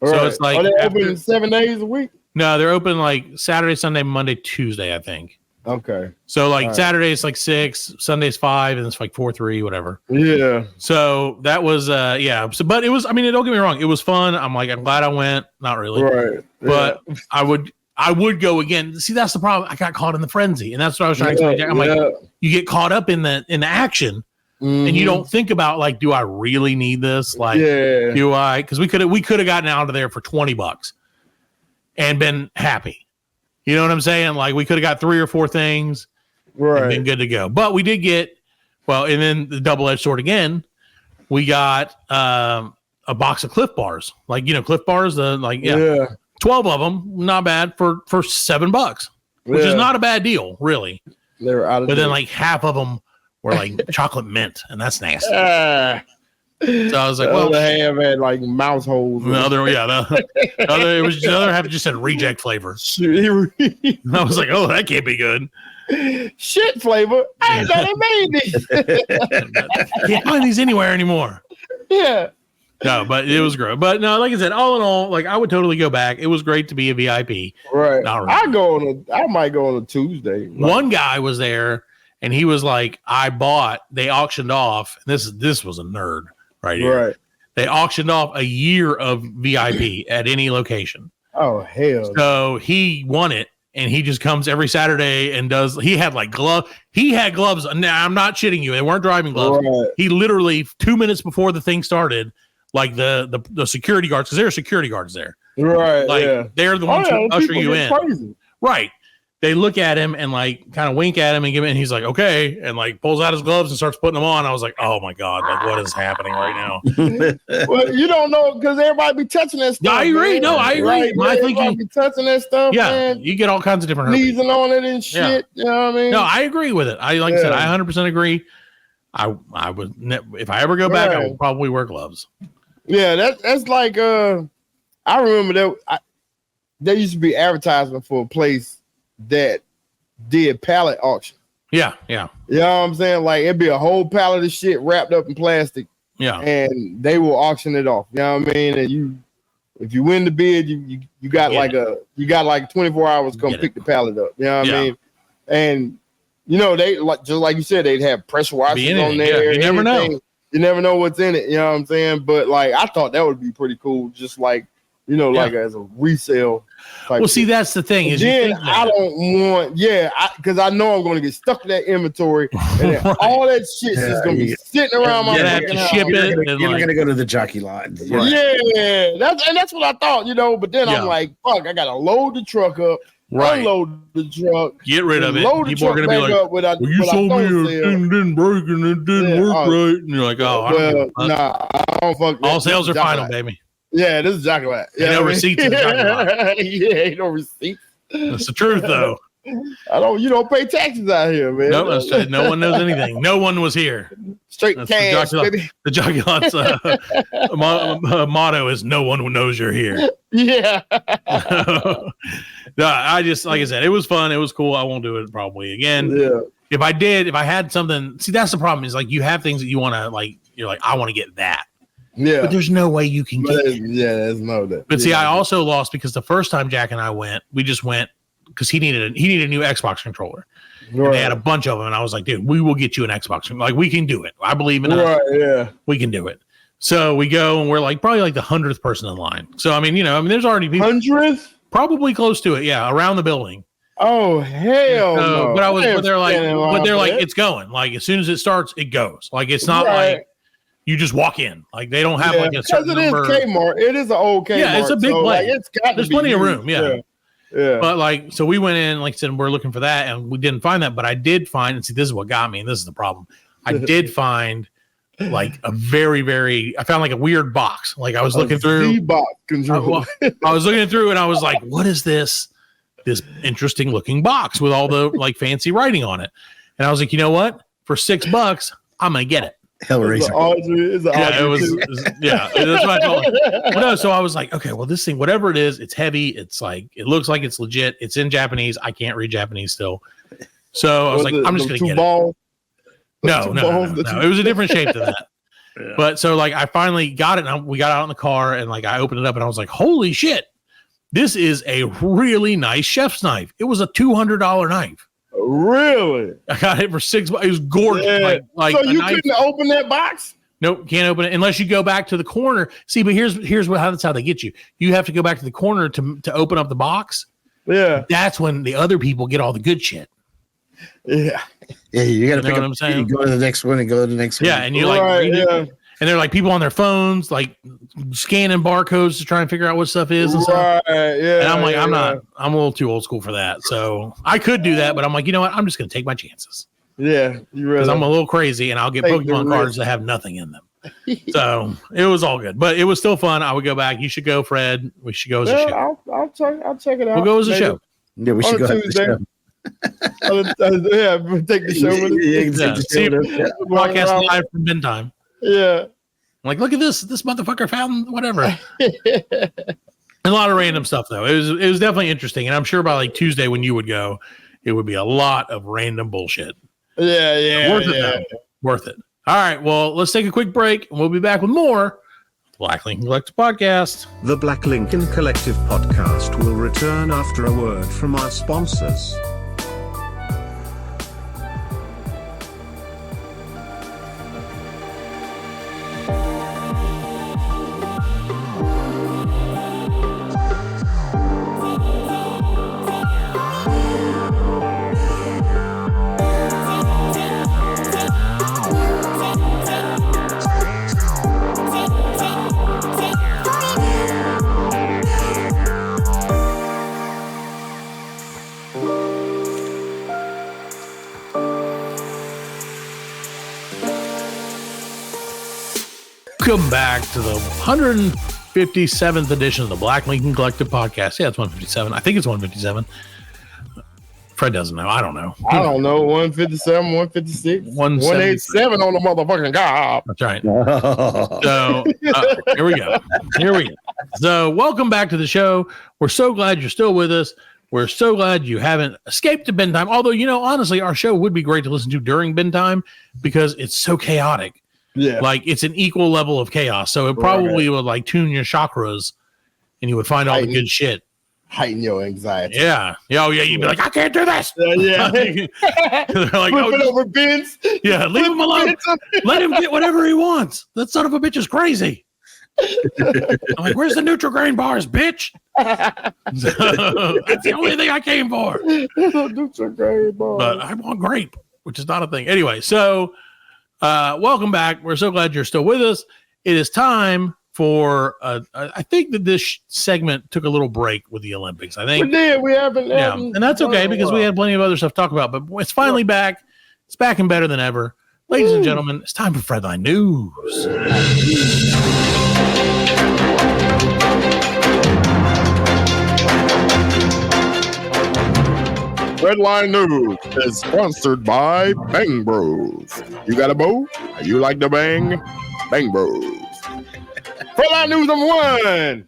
Right. So it's like, are they open 7 days a week? No, they're open like Saturday, Sunday, Monday, Tuesday, I think. Okay. So like Saturday is like 6, Sunday's 5, and it's like 4, 3, whatever. Yeah. So that was So, but it was. I mean, don't get me wrong, it was fun. I'm glad I went. Not really. Right. But I would go again. See, that's the problem. I got caught in the frenzy, and that's what I was trying to explain. I'm like, you get caught up in the action, and you don't think about like, do I really need this? Like, do I? Because we could have gotten out of there for $20 and been happy. You know what I'm saying? Like we could have got 3 or 4 things, right? And been good to go. But we did get and then the double-edged sword again. We got a box of Cliff Bars, like Cliff Bars. 12 of them, not bad for $7, which is not a bad deal, really. They were out of. But then like half of them were like chocolate mint, and that's nasty. So I was like, well, the ham had like mouse holes. The other half just had reject flavor. And I was like, oh, that can't be good. Shit flavor. I ain't know they made these. Can't find these anywhere anymore. Yeah. No, but it was great. But no, like I said, all in all, like I would totally go back. It was great to be a VIP. Right. I might go on a Tuesday. One guy was there and he was like, they auctioned off. This was a nerd right here. Right. They auctioned off a year of VIP at any location. Oh, hell. So he won it. And he just comes every Saturday and he had like gloves. He had gloves. Now, I'm not shitting you. They weren't driving gloves. Right. He literally 2 minutes before the thing started, like the security guards, because there are security guards there. Right. Like they're the ones who usher you in. Crazy. Right. They look at him and like kind of wink at him and give him, and he's like, okay. And like pulls out his gloves and starts putting them on. I was like, oh my God, like what is happening right now? Well, you don't know because everybody be touching that stuff. I agree. Man. No, I agree. Right? My thinking be touching that stuff. Yeah. Man. You get all kinds of different sneezing on it and shit. Yeah. You know what I mean? No, I agree with it. I said, I 100% agree. I would, if I ever go back, I will probably wear gloves. Yeah. That's like, I remember there used to be advertisement for a place that did pallet auction. Yeah. You know what I'm saying? Like it'd be a whole pallet of shit wrapped up in plastic. Yeah. And they will auction it off. You know what I mean? And if you win the bid, you got like 24 hours to come pick the pallet up. You know what I mean? And they just like you said, they'd have pressure washers on there. Yeah. You never know. You never know what's in it. You know what I'm saying? But like I thought that would be pretty cool, just like like as a resale. Well, see, that's the thing. Is then I don't want, because I know I'm going to get stuck in that inventory, and then all that shit is going to be sitting around my fucking house. You're going to go to the jockey line. Yeah, that's what I thought, But then I'm like, fuck, I got to load the truck up, unload the truck, get rid of it. People are going to be like, you sold me it didn't break and it didn't work right, and you're like, oh, I don't fuck. All sales are final, baby. Yeah, this is exactly right. Ain't no receipts in the jockey line. Yeah, ain't no receipts. That's the truth, though. You don't pay taxes out here, man. No, that's right. No one knows anything. No one was here. Straight cash, baby. The Jockey Lot's motto is "No one knows you're here." Yeah. No, I just, like I said, it was fun. It was cool. I won't do it probably again. Yeah. If I had something, see, that's the problem is like you have things that you want to like, you're like, I want to get that. Yeah. But there's no way you can get it. Yeah, there's no that. But see, I also lost because the first time Jack and I went, we just went because he needed a new Xbox controller. Right. And they had a bunch of them. And I was like, dude, we will get you an Xbox. Like, we can do it. I believe in us. Yeah. We can do it. So we go and we're like probably like the 100th person in line. So, I mean, there's already people. 100th? Probably close to it. Yeah. Around the building. Oh, hell no. But they're like, it's going. Like, as soon as it starts, it goes. Like, it's not like you just walk in. Like, they don't have like a certain number. Because it is Kmart. It is an old Kmart. Yeah, it's a big place. Like, there's plenty of room. Yeah. Yeah. But like, so we went in, like I said, we're looking for that and we didn't find that. But I did find, and see, this is what got me, and this is the problem. I did find like a I found like a weird box. Like I was looking through. Z-box controller. I was looking through and I was like, what is this interesting looking box with all the like fancy writing on it? And I was like, you know what? For $6, I'm going to get it. Hellraiser. That's what I told him. No, so I was like, okay, well, this thing, whatever it is, it's heavy. It's like, it looks like it's legit. It's in Japanese. I can't read Japanese still. So I was like, I'm just going to get it. No. It was a different shape than that. Yeah. But so like, I finally got it and we got out in the car and like, I opened it up and I was like, holy shit, this is a really nice chef's knife. It was a $200 knife. Really? I got it for $6. It was gorgeous. Yeah. Like so you couldn't open that box? Nope, can't open it unless you go back to the corner. See, but here's that's how they get you. You have to go back to the corner to open up the box. Yeah, that's when the other people get all the good shit. Yeah, you got to pick up. What I'm saying? You go to the next one and go to the next one. Yeah, and you're like, and they're like people on their phones, like scanning barcodes to try and figure out what stuff is and stuff. Yeah, and I'm like, I'm a little too old school for that. So I could do that, but I'm like, you know what? I'm just going to take my chances. Yeah, because I'm a little crazy and I'll get Pokemon cards that have nothing in them. So it was all good, but it was still fun. I would go back. You should go, Fred. We should go as a show. I'll check it out. We'll go as a show. Yeah, we should go Tuesday. Take the show with us. Podcast live from bin time. Yeah. I'm like, look at this motherfucker found whatever. A lot of random stuff though. It was definitely interesting. And I'm sure by like Tuesday when you would go, it would be a lot of random bullshit. Worth it. All right. Well, let's take a quick break and we'll be back with more Black Lincoln Collective Podcast. The Black Lincoln Collective Podcast will return after a word from our sponsors. Welcome back to the 157th edition of the Black Lincoln Collective Podcast. Yeah, it's 157. I think it's 157. Fred doesn't know. I don't know. 157, 156, 187 on the motherfucking job. That's right. So here we go. So welcome back to the show. We're so glad you're still with us. We're so glad you haven't escaped to bin time. Although, honestly, our show would be great to listen to during bin time because it's so chaotic. Yeah, like it's an equal level of chaos. So it probably would like tune your chakras, and you would find all the good shit. Heighten your anxiety. Yeah. Oh yeah. You'd be like, I can't do this. Yeah. They're like, flipping over bins. Yeah. Leave him alone. Let him get whatever he wants. That son of a bitch is crazy. I'm like, where's the Nutri-Grain bars, bitch? That's the only thing I came for. Nutri-Grain bars. But I want grape, which is not a thing. Anyway, so. Welcome back. We're so glad you're still with us. It is time for I think that this segment took a little break with the Olympics. I think we did. We haven't. And that's okay because we had plenty of other stuff to talk about. But it's finally back. It's back and better than ever, ladies and gentlemen. It's time for Fredline News. Redline News is sponsored by Bang Bros. You got a bow? You like to bang? Bang Bros. Redline News number 1.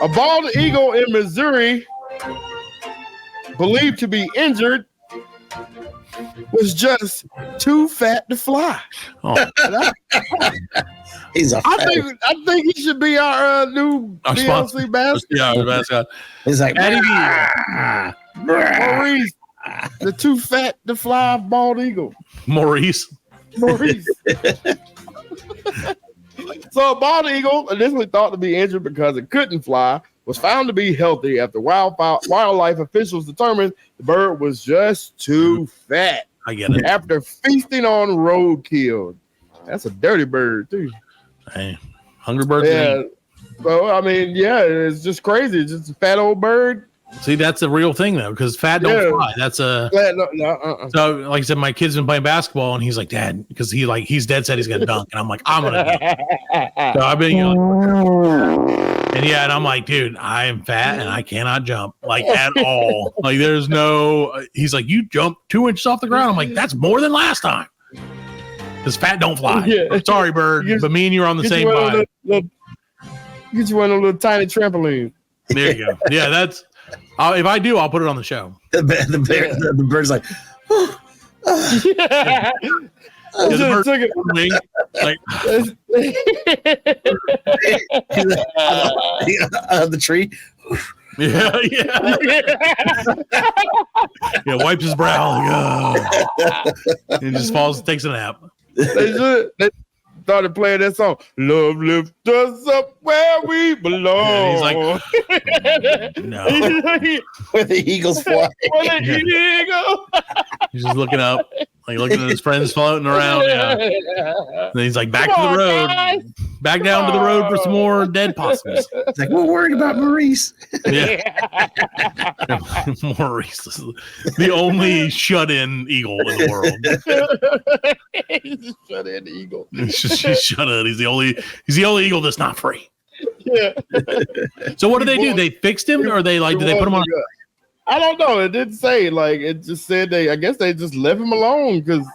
A bald eagle in Missouri, believed to be injured, was just too fat to fly. Oh. He's a I think he should be our new DLC mascot. Yeah, the mascot. He's like, Maurice, the too fat to fly bald eagle. Maurice. So a bald eagle, initially thought to be injured because it couldn't fly, was found to be healthy after wildlife officials determined the bird was just too fat. I get it. After feasting on roadkill. That's a dirty bird, too. Hey, hungry birds. Yeah. So, I mean, yeah, it's just crazy. It's just a fat old bird. See, that's a real thing, though, because fat don't fly. That's a. So, like I said, my kid's been playing basketball, and he's like, Dad, because he's dead set he's going to dunk. And I'm like, I'm going to dunk. So I've been, and I'm like, dude, I am fat and I cannot jump like at all. Like, there's no. He's like, you jumped 2 inches off the ground. I'm like, that's more than last time. Because fat don't fly. Yeah. Sorry, bird, but me and you are on the same vibe. Get you one of those little tiny trampolines. There you go. Yeah, that's. If I do, I'll put it on the show. The bird's like, the tree. Yeah. Yeah, wipes his brow. And just falls, takes a nap. They started playing that song. Love lift us up where we belong. And he's like, no. Where the eagles fly. Where the eagle. He's just looking up, like looking at his friends floating around. Yeah. And he's like, back to the road. Guys. Back down to the road for some more dead possums. It's like, we're worried about Maurice. Yeah. Maurice is the only shut-in eagle in the world. He's a shut-in eagle. He's shut in. He's the only eagle that's not free. Yeah. So what do they do? They fixed him, or did they put him on? I don't know. It didn't say. Like, it just said I guess they just left him alone because,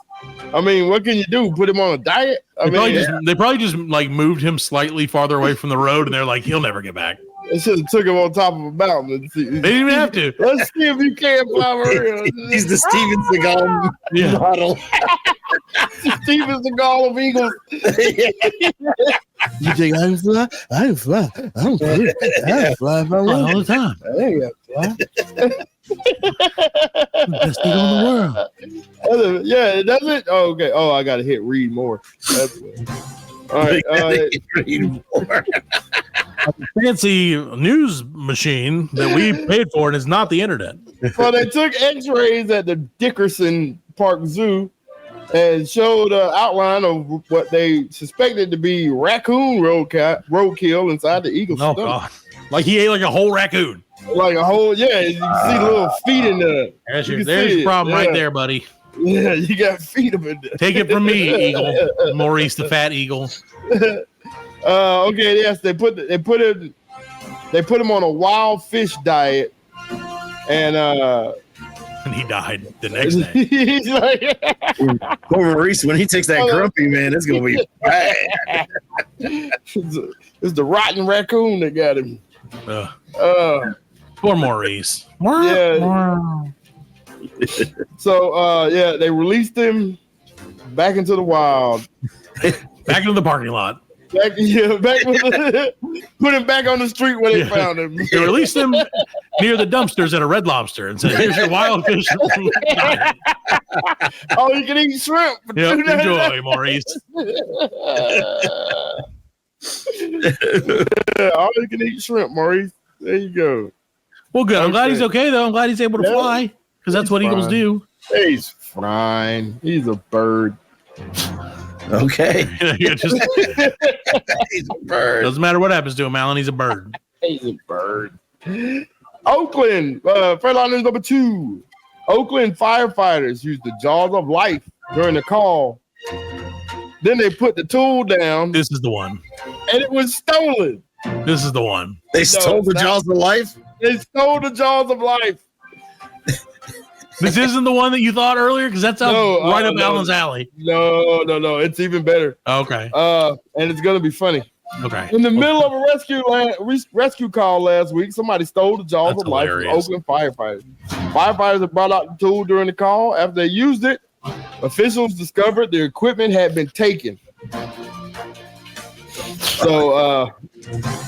I mean, what can you do? Put him on a diet? They probably just like moved him slightly farther away from the road, and they're like, he'll never get back. They should have took him on top of a mountain. They didn't even have to. Let's see if you can fly real. He's the Steven Seagal model. Steven Seagal of eagles. You think I can fly? I can fly. I don't care. I can fly if I want all the time. I ain't got to fly. Best eagle in the world. Yeah, it doesn't. Oh, okay. Oh, I got to hit read more. That's it. All right. Read more. A fancy news machine that we paid for, and it's not the internet. Well, they took X-rays at the Dickerson Park Zoo and showed an outline of what they suspected to be raccoon roadkill inside the eagle's stomach. God! Like he ate like a whole raccoon. Like a whole, yeah. You can see little feet in there. There's your problem right there, buddy. Yeah, you got feet up in there. Take it from me, Eagle. Maurice, the fat eagle. Okay, yes, they put him on a wild fish diet, and he died the next day. He's like, poor Maurice, when he takes that grumpy, man, it's gonna be bad. It's the rotten raccoon that got him. Poor Maurice. Yeah. So yeah, they released him back into the wild. Back into the parking lot. Put him back on the street where they found him. They released him near the dumpsters at a Red Lobster and said, "Here's your wild fish." Oh, you can eat shrimp. Yep, enjoy, Maurice. Oh, you can eat shrimp, Maurice. There you go. Well, good. I'm glad he's okay, though. I'm glad he's able to fly because that's what eagles do. He's fine. He's a bird. Okay. He's a bird. Doesn't matter what happens to him, Alan. He's a bird. He's a bird. Oakland, Fredline News number 2. Oakland firefighters used the jaws of life during the call. Then they put the tool down. This is the one. And it was stolen. This is the one. They stole the jaws of life? They stole the jaws of life. This isn't the one that you thought earlier, because that's right up Alan's alley. No. It's even better. Okay. And it's gonna be funny. Okay. In the middle of a rescue call last week, somebody stole the jaws of life from Oakland firefighters. Firefighters had brought out the tool during the call. After they used it, officials discovered the equipment had been taken. So,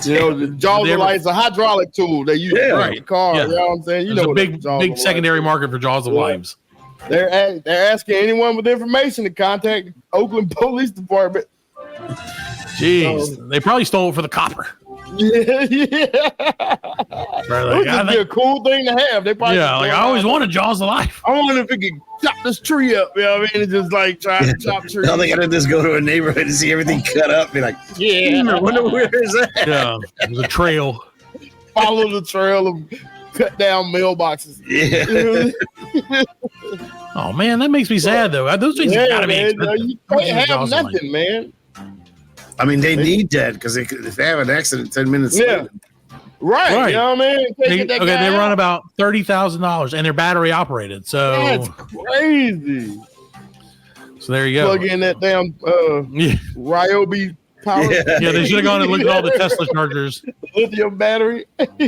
the jaws of life is a hydraulic tool they use to the car. Yeah. You know what I'm saying? There's a big secondary market for jaws of lives. They're asking anyone with information to contact the Oakland Police Department. Jeez, they probably stole it for the copper. Yeah. Right, it would be a cool thing to have. They probably I always wanted jaws of life. I wonder if we could chop this tree up. You know what I mean? It's just like trying to chop trees. No, they gotta just go to a neighborhood and see everything cut up. Be like, I wonder where is that? Yeah, there's a trail. Follow the trail of cut down mailboxes. Yeah. Oh man, that makes me sad though. Those things gotta be expensive. You can't have nothing, man. I mean, they need that because if they have an accident 10 minutes later. Right. You know what I mean? They run about $30,000 and they're battery operated. So that's crazy. So there you go. Plug in that damn Ryobi power. Yeah, they should have gone and looked at all the Tesla chargers. Lithium battery. They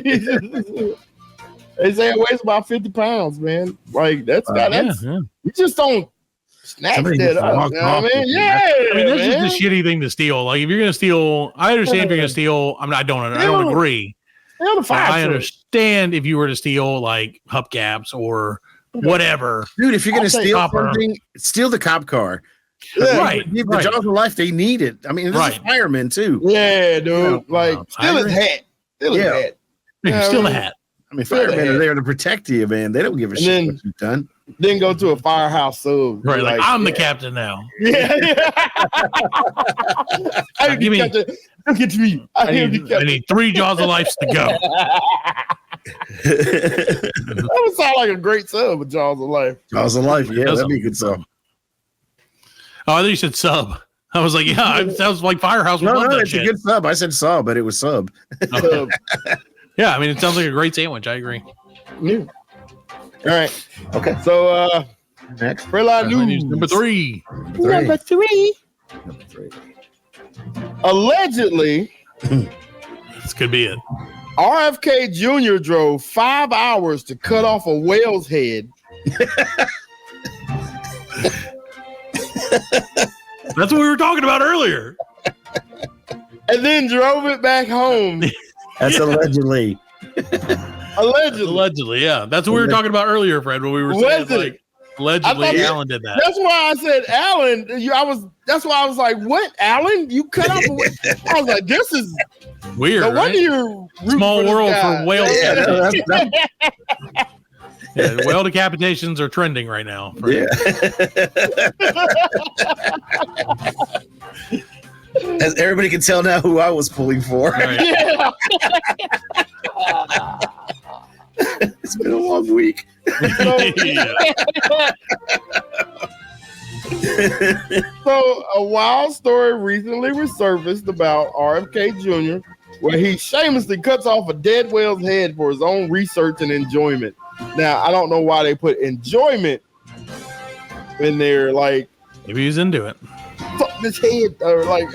say it weighs about 50 pounds, man. Like you just don't snatch that up. You know what I mean? Yeah. I mean, that's just a shitty thing to steal. Like if you're gonna steal, I understand if you're gonna steal. I don't agree. I understand if you were to steal like hubcaps or whatever. Dude, if you're gonna steal something, steal the cop car. Yeah. Right. The jaws of life, they need it. I mean, this is firemen too. Yeah, dude. Steal his hat. Steal his hat. Steal the hat. I mean, firemen are there to protect you, man. They don't give a shit what you've done. Then go to a firehouse sub. Right, like I'm the captain now. Yeah. Look at me. I need 3 jaws of life to go. That would sound like a great sub with Jaws of Life. Jaws of Life, yeah, that'd be a good sub. Oh, I thought you said sub. I was like, yeah, it sounds like Firehouse. No, it's a good sub. I said sub, but it was sub. Yeah, I mean, it sounds like a great sandwich. I agree. Yeah. All right. Okay. So, next. News. Number 3. Number three. Allegedly, this could be it. RFK Jr. drove 5 hours to cut off a whale's head. That's what we were talking about earlier. And then drove it back home. That's allegedly. Allegedly, yeah. That's what we were talking about earlier, Fred, when we were saying like allegedly Alan did that. That's why I said Alan. That's why I was like, what, Alan? You cut off a whale? I was like, this is weird. No wonder you're small world for whale. Yeah, whale decapitations are trending right now. Yeah. As everybody can tell now who I was pulling for. Right. Yeah. It's been a long week. So a wild story recently resurfaced about RFK Jr., where he shamelessly cuts off a dead whale's head for his own research and enjoyment. Now, I don't know why they put enjoyment in there. Like, maybe he's into it. Fuck this head, or like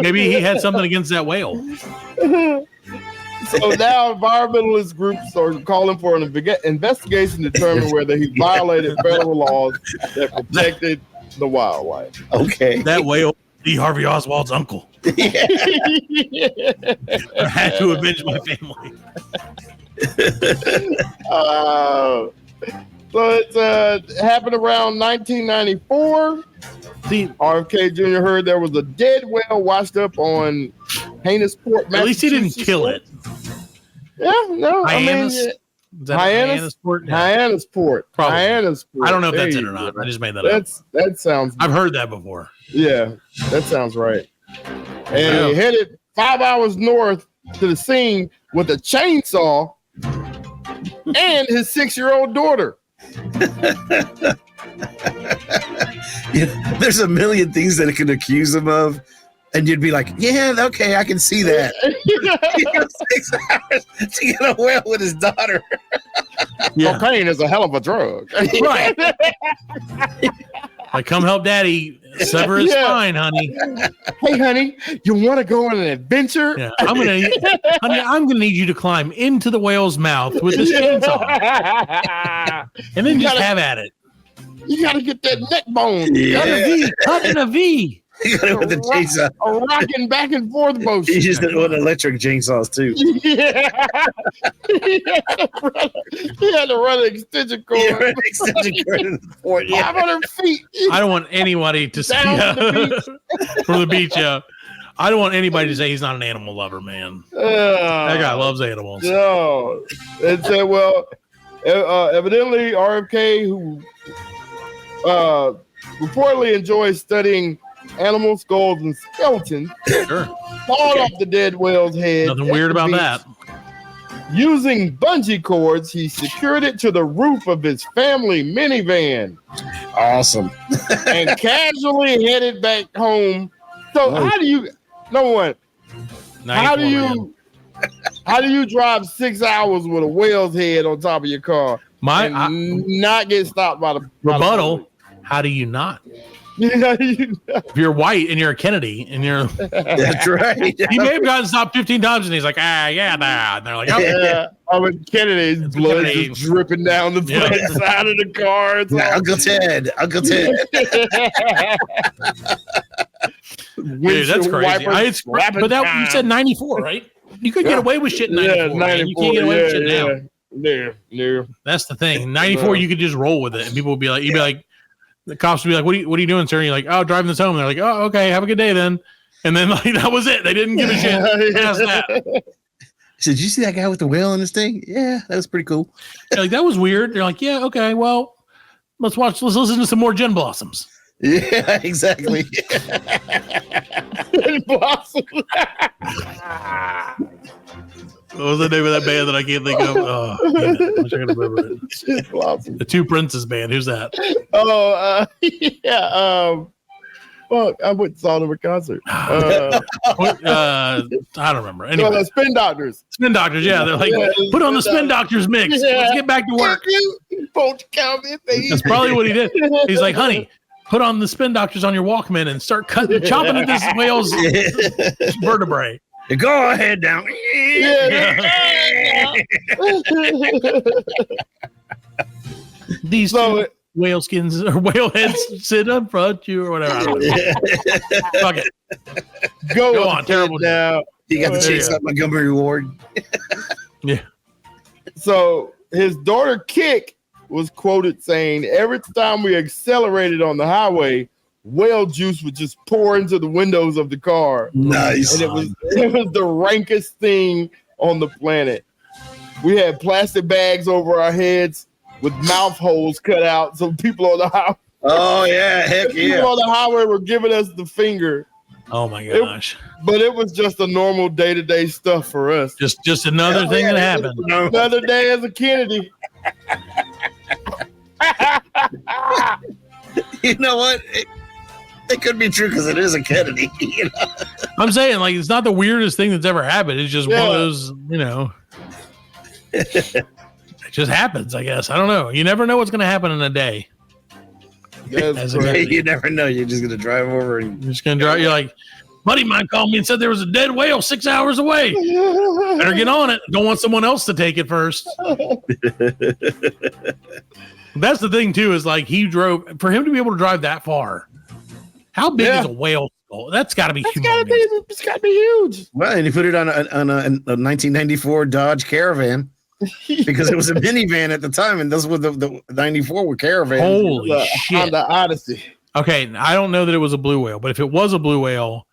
maybe he had something against that whale. So now environmentalist groups are calling for an investigation to determine whether he violated federal laws that protected the wildlife. Okay. That whale, Lee Harvey Oswald's uncle. Yeah. I had to avenge my family. So it's happened around 1994. See, RFK Jr. heard there was a dead whale washed up on Hyannisport. At least he didn't kill it. Yeah, no. Hyannisport? Hyannisport. Probably. Hyannisport. I don't know if that's it or not. I just made that up. That sounds. I've heard that before. Yeah, that sounds right. And he headed 5 hours north to the scene with a chainsaw and his 6-year-old daughter. Yeah, there's a million things that it can accuse him of, and you'd be like, yeah, okay, I can see that. 6 hours to get a whale with his daughter. Cocaine is a hell of a drug. Right. Like, come help daddy sever his spine, honey. Hey, honey, you want to go on an adventure? Yeah. I'm gonna need you to climb into the whale's mouth with this chainsaw, and then just have at it. You gotta get that neck bone. Cut in a V. You got it with the chainsaw. A rocking back and forth motion. He just one electric chainsaws too. Yeah. He had to run an extension cord. Yeah, extension cord in the port. 500 feet. I don't want anybody to say from the beach. Yeah, I don't want anybody to say he's not an animal lover, man. That guy loves animals. No, it said, well, evidently RFK, who reportedly enjoys studying animal skulls and skeletons, clawed off the dead whale's head. Nothing weird about that. Using bungee cords, he secured it to the roof of his family minivan. Awesome. And casually headed back home. So how do you drive 6 hours with a whale's head on top of your car not get stopped by the rebuttal? How do you not? If you're white and you're a Kennedy and you're that's right. He may have gotten stopped 15 times and he's like, and they're like, Kennedy's blood is dripping down the side of the car. Uncle Ted. Dude, that's crazy. But you said 94, right? You could get away with shit in 94. Yeah, 94. You can't get away with shit now. No. That's the thing. 94, you could just roll with it, and people would be like, the cops would be like, "What are you doing, sir?" And you're like, "Oh, driving this home." And they're like, "Oh, okay, have a good day then." And then like that was it. They didn't give a shit past that. So, did you see that guy with the whale in his thing? Yeah, that was pretty cool. Like that was weird. You're like, "Yeah, okay, well, let's listen to some more Gin Blossoms." Yeah, exactly. Gin Blossoms. What was the name of that band that I can't think of? Oh, damn it. I wish I could remember it. The Two Princes band. Who's that? Well, I went and saw them at concert. I don't remember. Anyway, the Spin Doctors. Spin Doctors, yeah. They're like, put on the Spin Doctors mix. Yeah. Let's get back to work. That's probably what he did. He's like, honey, put on the Spin Doctors on your Walkman and start chopping at this whale's vertebrae. Go ahead down. These two whale skins or whale heads sit up front you or whatever. I don't know. Fuck it. Go on. Terrible. Now you got to chase up Montgomery Ward. Yeah. So his daughter Kick was quoted saying, "Every time we accelerated on the highway, whale juice would just pour into the windows of the car." Nice. And it was the rankest thing on the planet. We had plastic bags over our heads with mouth holes cut out, so people on the highway. Oh yeah, heck yeah. People on the highway were giving us the finger. Oh my gosh. But it was just a normal day-to-day stuff for us. Just another thing that happened. Another day as a Kennedy. You know what? It could be true because it is a Kennedy. You know? I'm saying, like, it's not the weirdest thing that's ever happened. It's just one of those, it just happens, I guess. I don't know. You never know what's going to happen in a day. You never know. You're just going to drive over and you're just going to drive. You're like, buddy of mine called me and said there was a dead whale 6 hours away. Better get on it. Don't want someone else to take it first. That's the thing, too, is like he drove for him to be able to drive that far. How big is a whale skull? That's got to be humongous. It's got to be huge. Well, and he put it on a 1994 Dodge Caravan because it was a minivan at the time, and those were the 94 were Caravans. Holy shit. On the Odyssey. Okay, I don't know that it was a blue whale, but if it was a blue whale,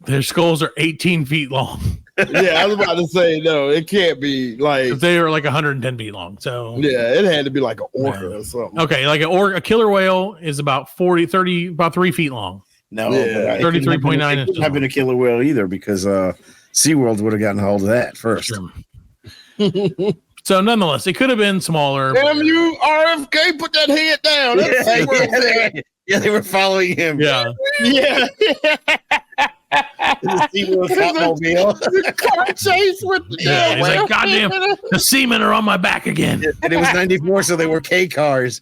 their skulls are 18 feet long. Yeah, I was about to say, no, it can't be like. They are like 110 feet long. So yeah, it had to be like an orca or something. Okay, like a killer whale is about 3 feet long. No, 33.9 inches. Have been a killer whale either because SeaWorld would have gotten a hold of that first. So nonetheless, it could have been smaller. Damn you, RFK, put that head down. Yeah, they were following him. Yeah. The car chase with he's like, goddamn, the seamen are on my back again. And it was 94, so they were K cars.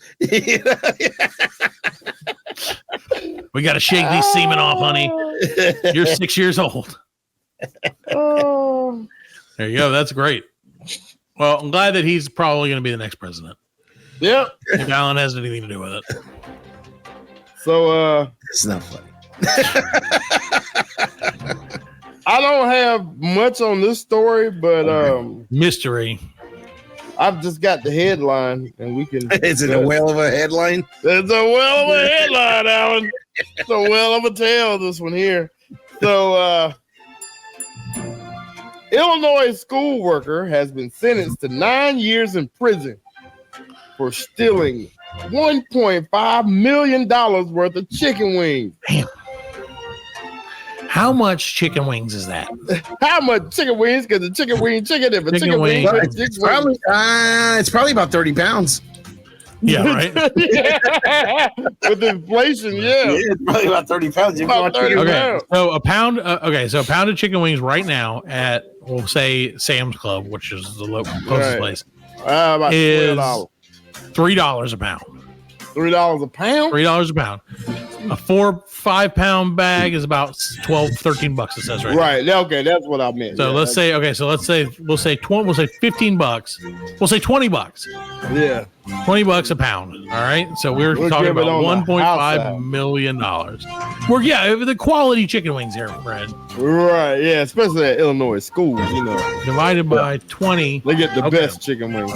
We got to shake these seamen off, honey. You're 6 years old. Oh. There you go. That's great. Well, I'm glad that he's probably going to be the next president. Yep. If Alan has anything to do with it. So, it's not funny. I don't have much on this story, but mystery. I've just got the headline, and we can. Is it a whale of a headline? It's a whale of a headline, Alan. It's a whale of a tale. This one here. So, Illinois school worker has been sentenced to 9 years in prison for stealing $1.5 million worth of chicken wings. Damn. How much chicken wings is that? How much chicken wings? Because the chicken wing chicken, if a chicken wing, it's probably about 30 pounds. Yeah, right. With inflation, yeah. It's probably about 30 pounds. About 30 Okay, pounds. so a pound. So a pound of chicken wings right now at, we'll say, Sam's Club, which is the closest place, about is $3 a pound. $3 a pound. $3 a pound. A 4-5 pound bag is about $12-13. It says right. Okay, that's what I meant. So let's say we'll say $15. We'll say $20. Yeah. $20 a pound. All right. So we're talking about $1.5 million. The quality chicken wings here, Fred. Right. Yeah. Especially at Illinois schools, Divided by 20. They get the best chicken wings.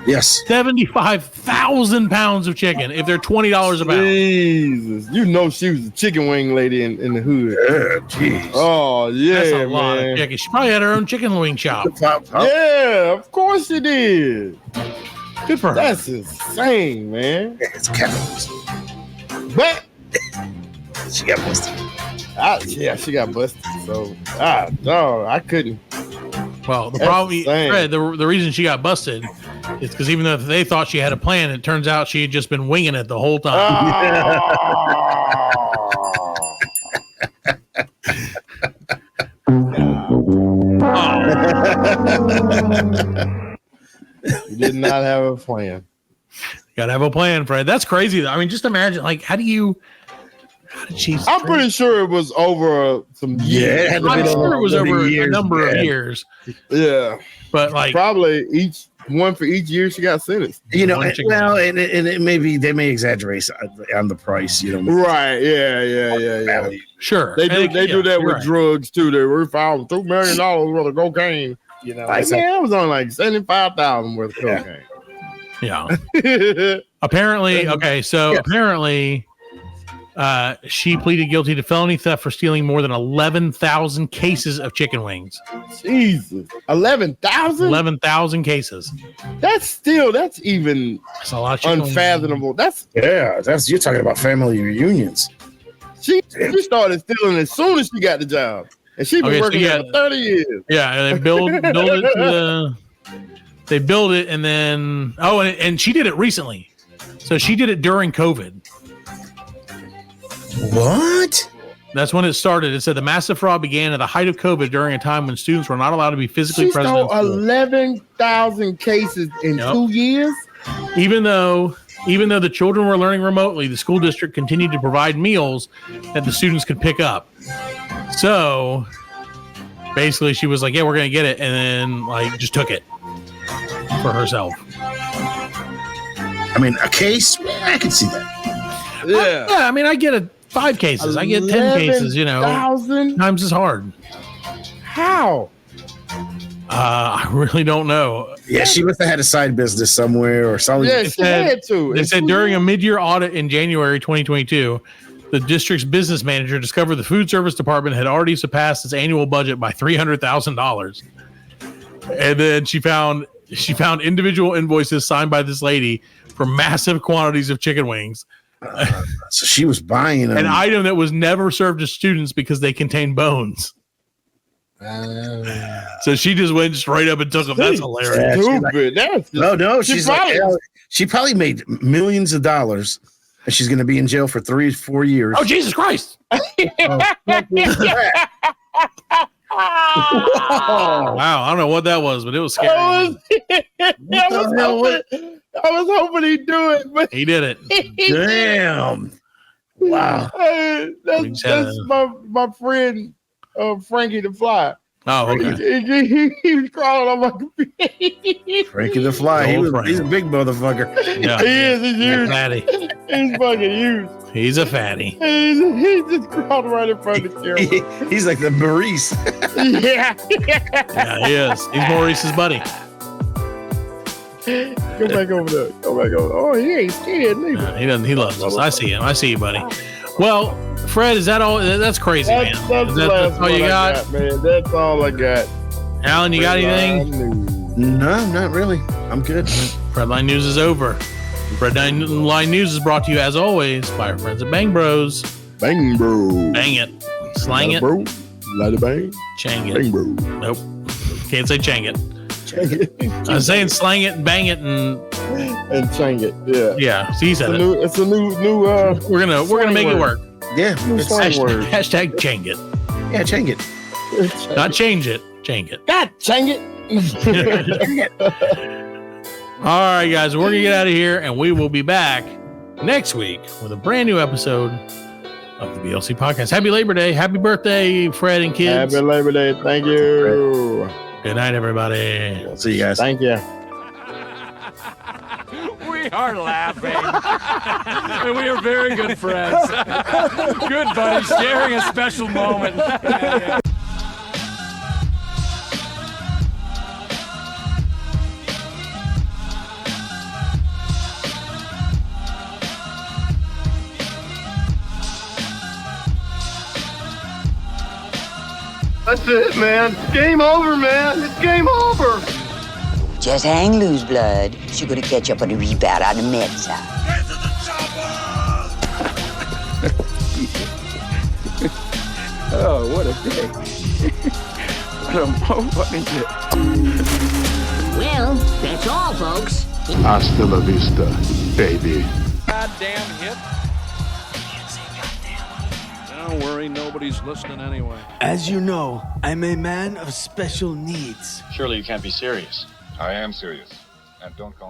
Yes. 75,000 pounds of chicken if they're $20 a pound. Jesus. She was a chicken wing lady in the hood. Yeah, jeez. Oh, yeah. That's a lot of chicken. She probably had her own chicken wing shop. Yeah, of course she did. Good for her. That's insane, man. It's capitalism. But she got busted. She got busted. So I couldn't. Well, the problem, Fred, the reason she got busted is because even though they thought she had a plan, it turns out she had just been winging it the whole time. You did not have a plan. You gotta have a plan, Fred. That's crazy. I mean, just imagine, like, how did she? I'm pretty sure it was over some years. Yeah, I'm sure it was over a number of years. Yeah, but like probably one for each year she got sentenced. And it they may exaggerate on the price. Right? Yeah. Sure, they do that with drugs too. They were found $2 million worth of cocaine. It was on like 75,000 worth of cocaine. Yeah. Apparently, she pleaded guilty to felony theft for stealing more than 11,000 cases of chicken wings. Jesus, 11,000? 11,000 cases. That's a lot of unfathomable. Wings. You're talking about family reunions. She started stealing as soon as she got the job, and she been working there for 30 years. Yeah, and they build it. They build it, and then and she did it recently, so she did it during COVID. What? That's when it started. It said the massive fraud began at the height of COVID during a time when students were not allowed to be physically present. She stole 11,000 cases in 2 years. Even though the children were learning remotely, the school district continued to provide meals that the students could pick up. So basically, she was like, "Yeah, we're gonna get it," and then just took it for herself. I mean, a case, I can see that. Yeah. I mean, I get 5 cases. I get 10 cases. 1,000 times as hard. How? I really don't know. Yeah, she must have had a side business somewhere or something. Yeah, she had to. They said during a mid-year audit in January 2022, the district's business manager discovered the food service department had already surpassed its annual budget by $300,000. And then she found individual invoices signed by this lady for massive quantities of chicken wings. So she was buying an item that was never served to students because they contain bones. So she just went straight up and took them. That's hilarious. Stupid. She probably made millions of dollars. And she's going to be in jail for 3-4 years. Oh, Jesus Christ. Wow. Wow. I don't know what that was, but it was scary. I was hoping he'd do it, but He did it. Damn. Wow. That's my friend Frankie the Fly. Oh, okay. He was crawling on my computer. Frankie the Fly. He's a big motherfucker. Yeah. He is. He's huge. Fatty. He's fucking huge. He's a fatty. He just crawled right in front of the camera. He's like the Maurice. Yeah. Yeah, he is. He's Maurice's buddy. Go back over there. Oh, he ain't scared neither. He doesn't. He loves us. I see him. I see you, buddy. Well, Fred, is that all? That's crazy, man. That's all you got? Man. That's all I got. Alan, you got anything? No, not really. I'm good. Fredline News is over. Fredline News is brought to you, as always, by our friends at Bang Bros. Bang, bro. Bang it. Slang it. Bro. Let it bang. Chang it. Bang, bro. Nope. Can't say chang it. I was saying slang it and bang it and chang it. Yeah. Yeah. So he said it. It's a new. We're gonna make it work. Yeah. Hashtag chang it. Yeah, chang it. Not change it. Chang it. God, chang it. All right, guys. We're gonna get out of here, and we will be back next week with a brand new episode of the BLC podcast. Happy Labor Day. Happy birthday, Fred and kids. Happy Labor Day. Thank you. Good night, everybody. We'll see you guys. Thank you. We are laughing. And we are very good friends. Good buddies, sharing a special moment. That's it, man. Game over, man. It's game over. Just hang loose, blood. She's gonna catch up on the rebound on the med side. Get to the chopper! Oh, what a day. What a day. Well, that's all, folks. Hasta la vista, baby. Goddamn hip. Don't worry, nobody's listening anyway. As you know, I'm a man of special needs. Surely you can't be serious. I am serious. And don't call